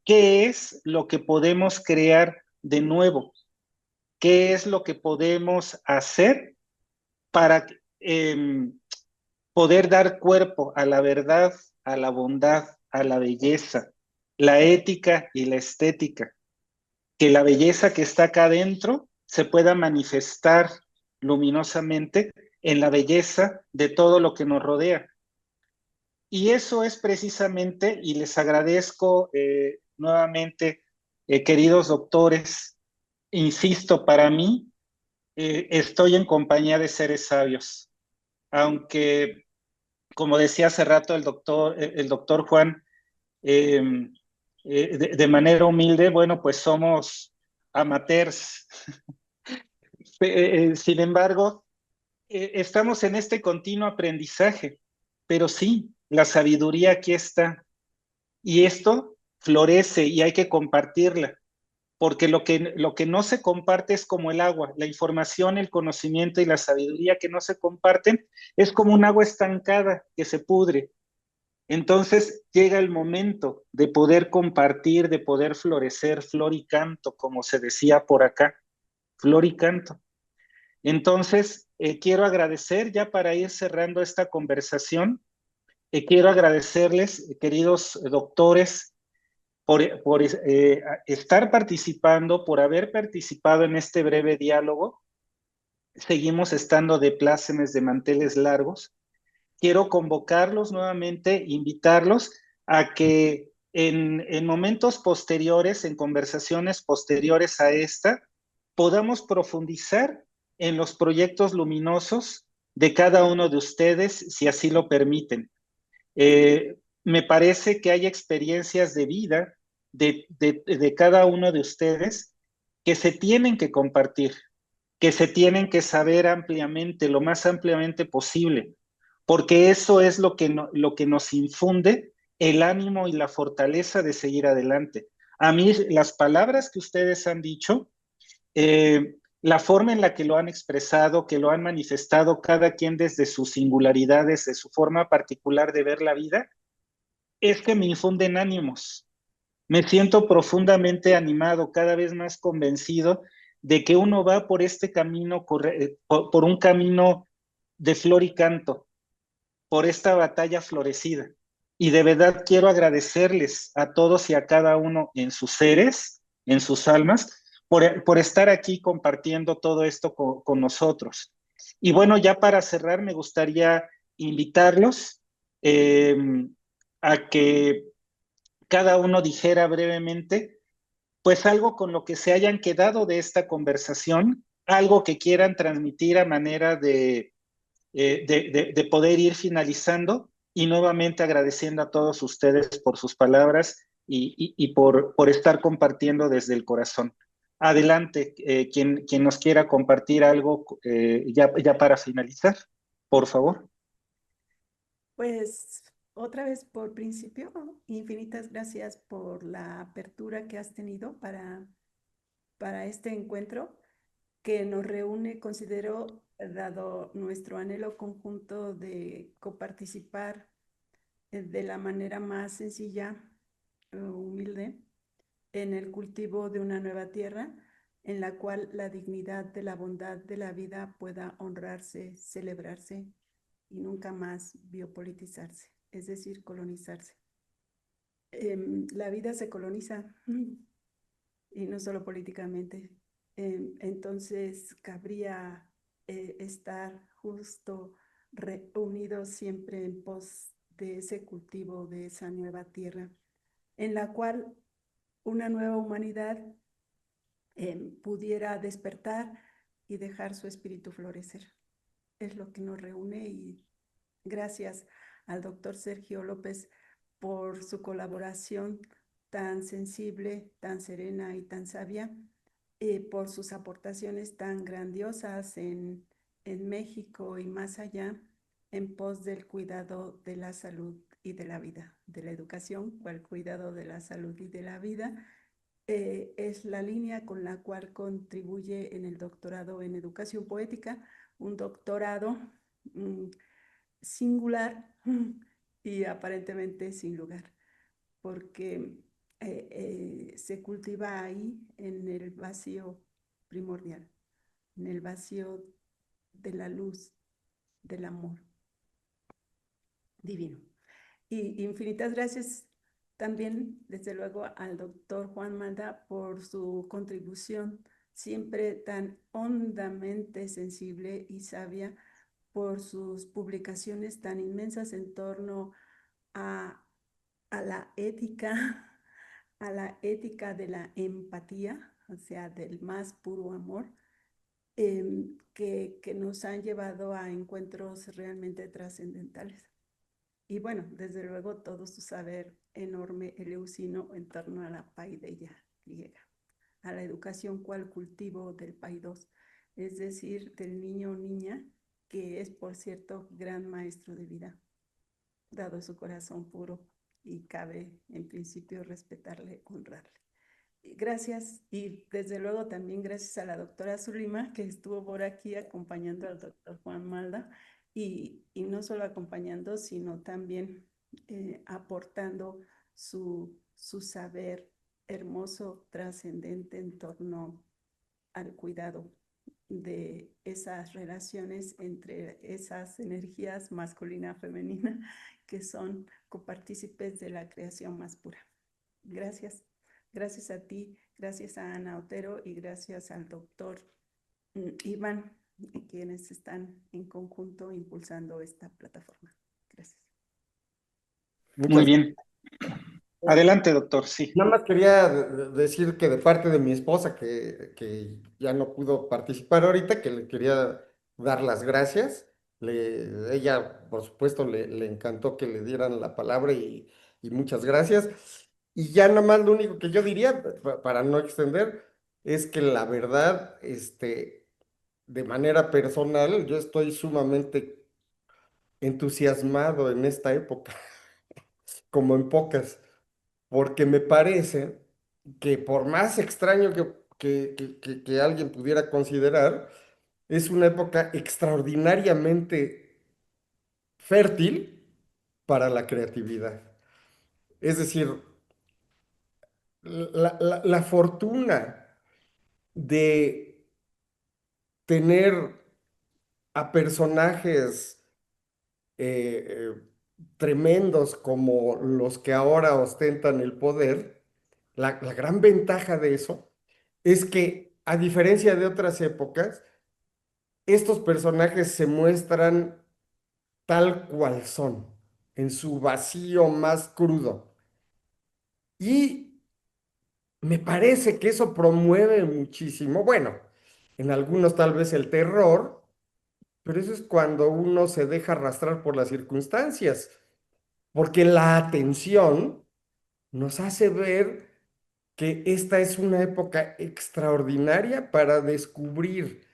¿qué es lo que podemos crear de nuevo? ¿Qué es lo que podemos hacer para poder dar cuerpo a la verdad, a la bondad, a la belleza, la ética y la estética? Que la belleza que está acá adentro se pueda manifestar luminosamente en la belleza de todo lo que nos rodea. Y eso es precisamente, y les agradezco nuevamente, queridos doctores, insisto, para mí, estoy en compañía de seres sabios, aunque, como decía hace rato el doctor Juan, eh, de manera humilde, bueno, pues somos amateurs. Sin embargo, estamos en este continuo aprendizaje, pero sí, la sabiduría aquí está. Y esto florece y hay que compartirla, porque lo que no se comparte es como el agua. La información, el conocimiento y la sabiduría que no se comparten es como un agua estancada que se pudre. Entonces llega el momento de poder compartir, de poder florecer, flor y canto, como se decía por acá, flor y canto. Entonces, quiero agradecer ya para ir cerrando esta conversación, quiero agradecerles, queridos doctores, por estar participando, por haber participado en este breve diálogo. Seguimos estando de plácemes de manteles largos. Quiero convocarlos nuevamente, invitarlos a que en momentos posteriores, en conversaciones posteriores a esta, podamos profundizar en los proyectos luminosos de cada uno de ustedes, si así lo permiten. Me parece que hay experiencias de vida de cada uno de ustedes que se tienen que compartir, que se tienen que saber ampliamente, lo más ampliamente posible, porque eso es lo que nos infunde el ánimo y la fortaleza de seguir adelante. A mí, las palabras que ustedes han dicho, la forma en la que lo han expresado, que lo han manifestado cada quien desde sus singularidades, de su forma particular de ver la vida, es que me infunden ánimos. Me siento profundamente animado, cada vez más convencido de que uno va por este camino, por un camino de flor y canto, por esta batalla florecida. Y de verdad quiero agradecerles a todos y a cada uno en sus seres, en sus almas, por estar aquí compartiendo todo esto con nosotros. Y bueno, ya para cerrar, me gustaría invitarlos eh, a que cada uno dijera brevemente, pues algo con lo que se hayan quedado de esta conversación, algo que quieran transmitir a manera de poder ir finalizando, y nuevamente agradeciendo a todos ustedes por sus palabras y por estar compartiendo desde el corazón. Adelante, quien nos quiera compartir algo ya para finalizar, por favor. Pues otra vez por principio, infinitas gracias por la apertura que has tenido para este encuentro que nos reúne, considero, dado nuestro anhelo conjunto de coparticipar de la manera más sencilla, humilde, en el cultivo de una nueva tierra en la cual la dignidad de la bondad de la vida pueda honrarse, celebrarse y nunca más biopolitizarse, es decir, colonizarse. La vida se coloniza y no solo políticamente. Entonces, cabría estar justo reunidos siempre en pos de ese cultivo, de esa nueva tierra, en la cual una nueva humanidad pudiera despertar y dejar su espíritu florecer. Es lo que nos reúne y gracias al doctor Sergio López por su colaboración tan sensible, tan serena y tan sabia, por sus aportaciones tan grandiosas en México y más allá, en pos del cuidado de la salud y de la vida, de la educación, o el cuidado de la salud y de la vida. Es la línea con la cual contribuye en el doctorado en educación poética, un doctorado singular y aparentemente sin lugar, porque se cultiva ahí en el vacío primordial, en el vacío de la luz, del amor divino. Y infinitas gracias también, desde luego, al doctor Juan Malda por su contribución siempre tan hondamente sensible y sabia, por sus publicaciones tan inmensas en torno a, a la ética, a la ética de la empatía, o sea, del más puro amor, que nos han llevado a encuentros realmente trascendentales. Y bueno, desde luego todo su saber enorme eleusino en torno a la paideia griega, a la educación cual cultivo del paidos, es decir, del niño o niña, que es, por cierto, gran maestro de vida, dado su corazón puro, y cabe en principio respetarle, honrarle. Gracias, y desde luego también gracias a la doctora Zulima, que estuvo por aquí acompañando al doctor Juan Malda, y no solo acompañando, sino también aportando su saber hermoso, trascendente en torno al cuidado de esas relaciones entre esas energías masculina-femenina que son copartícipes de la creación más pura. Gracias. Gracias a ti, gracias a Ana Otero y gracias al doctor Iván, quienes están en conjunto impulsando esta plataforma. Gracias. Muy bien. Adelante, doctor, sí. Nada más quería decir que de parte de mi esposa, que ya no pudo participar ahorita, que le quería dar las gracias. Ella, por supuesto, le encantó que le dieran la palabra y muchas gracias. Y ya nada más lo único que yo diría, para no extender, es que la verdad, de manera personal, yo estoy sumamente entusiasmado en esta época, como en pocas, porque me parece que por más extraño que alguien pudiera considerar, es una época extraordinariamente fértil para la creatividad. Es decir, la fortuna de tener a personajes eh, tremendos como los que ahora ostentan el poder, la gran ventaja de eso es que, a diferencia de otras épocas, estos personajes se muestran tal cual son, en su vacío más crudo. Y me parece que eso promueve muchísimo, bueno, en algunos tal vez el terror, pero eso es cuando uno se deja arrastrar por las circunstancias, porque la atención nos hace ver que esta es una época extraordinaria para descubrir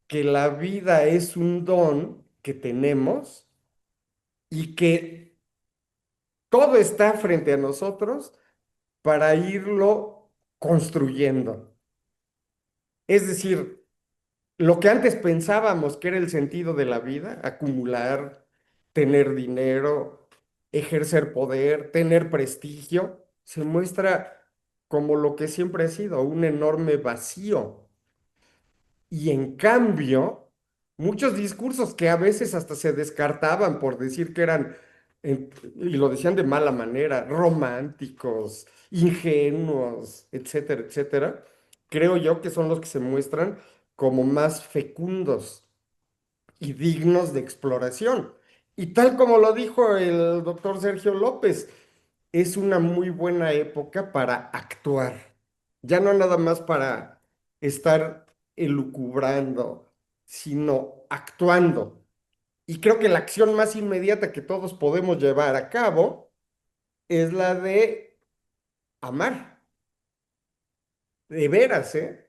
que la vida es un don que tenemos y que todo está frente a nosotros para irlo construyendo. Es decir, lo que antes pensábamos que era el sentido de la vida, acumular, tener dinero, ejercer poder, tener prestigio, se muestra como lo que siempre ha sido, un enorme vacío. Y en cambio, muchos discursos que a veces hasta se descartaban por decir que eran, y lo decían de mala manera, románticos, ingenuos, etcétera, etcétera, creo yo que son los que se muestran como más fecundos y dignos de exploración. Y tal como lo dijo el doctor Sergio López, es una muy buena época para actuar, ya no nada más para estar elucubrando, sino actuando. Y creo que la acción más inmediata que todos podemos llevar a cabo es la de amar, de veras, ¿eh?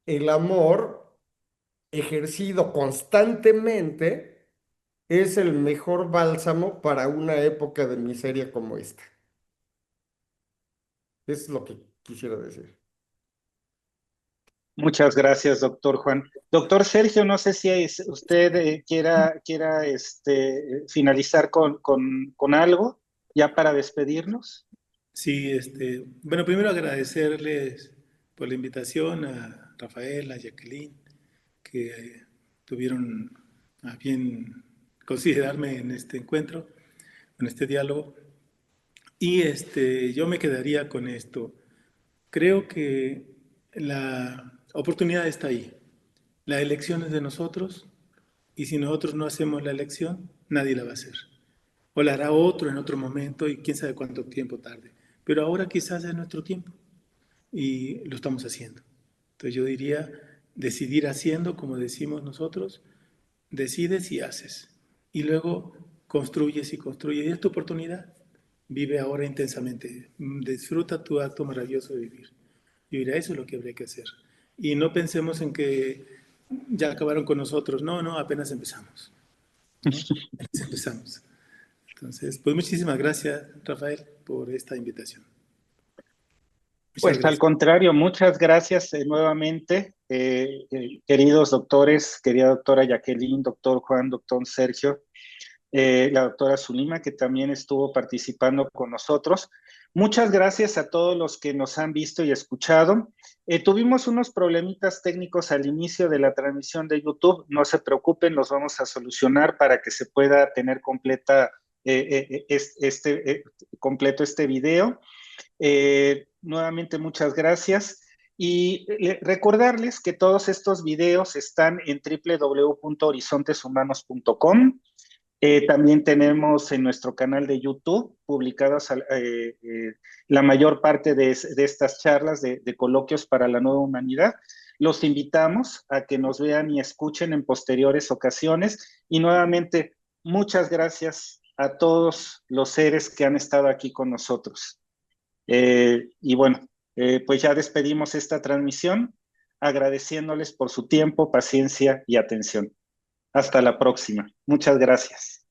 El amor ejercido constantemente es el mejor bálsamo para una época de miseria como esta. Es lo que quisiera decir. Muchas gracias, doctor Juan. Doctor Sergio, no sé si usted quiera finalizar con algo ya para despedirnos. Sí, bueno, primero agradecerles por la invitación a Rafael, a Jacqueline, que tuvieron a bien considerarme en este encuentro, en este diálogo. Y yo me quedaría con esto. Creo que la oportunidad está ahí. La elección es de nosotros y si nosotros no hacemos la elección, nadie la va a hacer. O la hará otro en otro momento y quién sabe cuánto tiempo tarde. Pero ahora quizás es nuestro tiempo y lo estamos haciendo. Entonces yo diría, decidir haciendo, como decimos nosotros, decides y haces. Y luego construyes y construyes. Y es tu oportunidad. Vive ahora intensamente. Disfruta tu acto maravilloso de vivir. Yo diría, eso es lo que habría que hacer. Y no pensemos en que ya acabaron con nosotros. No, no, apenas empezamos. ¿No? Apenas empezamos. Entonces, pues muchísimas gracias, Rafael, por esta invitación. Muchas Pues al gracias. contrario, muchas gracias nuevamente, queridos doctores, querida doctora Jacqueline, doctor Juan, doctor Sergio, la doctora Zulima, que también estuvo participando con nosotros. Muchas gracias a todos los que nos han visto y escuchado. Tuvimos unos problemitas técnicos al inicio de la transmisión de YouTube. No se preocupen, los vamos a solucionar para que se pueda tener completo este video. Nuevamente, muchas gracias. Y recordarles que todos estos videos están en www.horizonteshumanos.com. También tenemos en nuestro canal de YouTube publicadas la mayor parte de estas charlas de coloquios para la nueva humanidad. Los invitamos a que nos vean y escuchen en posteriores ocasiones. Y nuevamente, muchas gracias a todos los seres que han estado aquí con nosotros. Y bueno, pues ya despedimos esta transmisión agradeciéndoles por su tiempo, paciencia y atención. Hasta la próxima. Muchas gracias.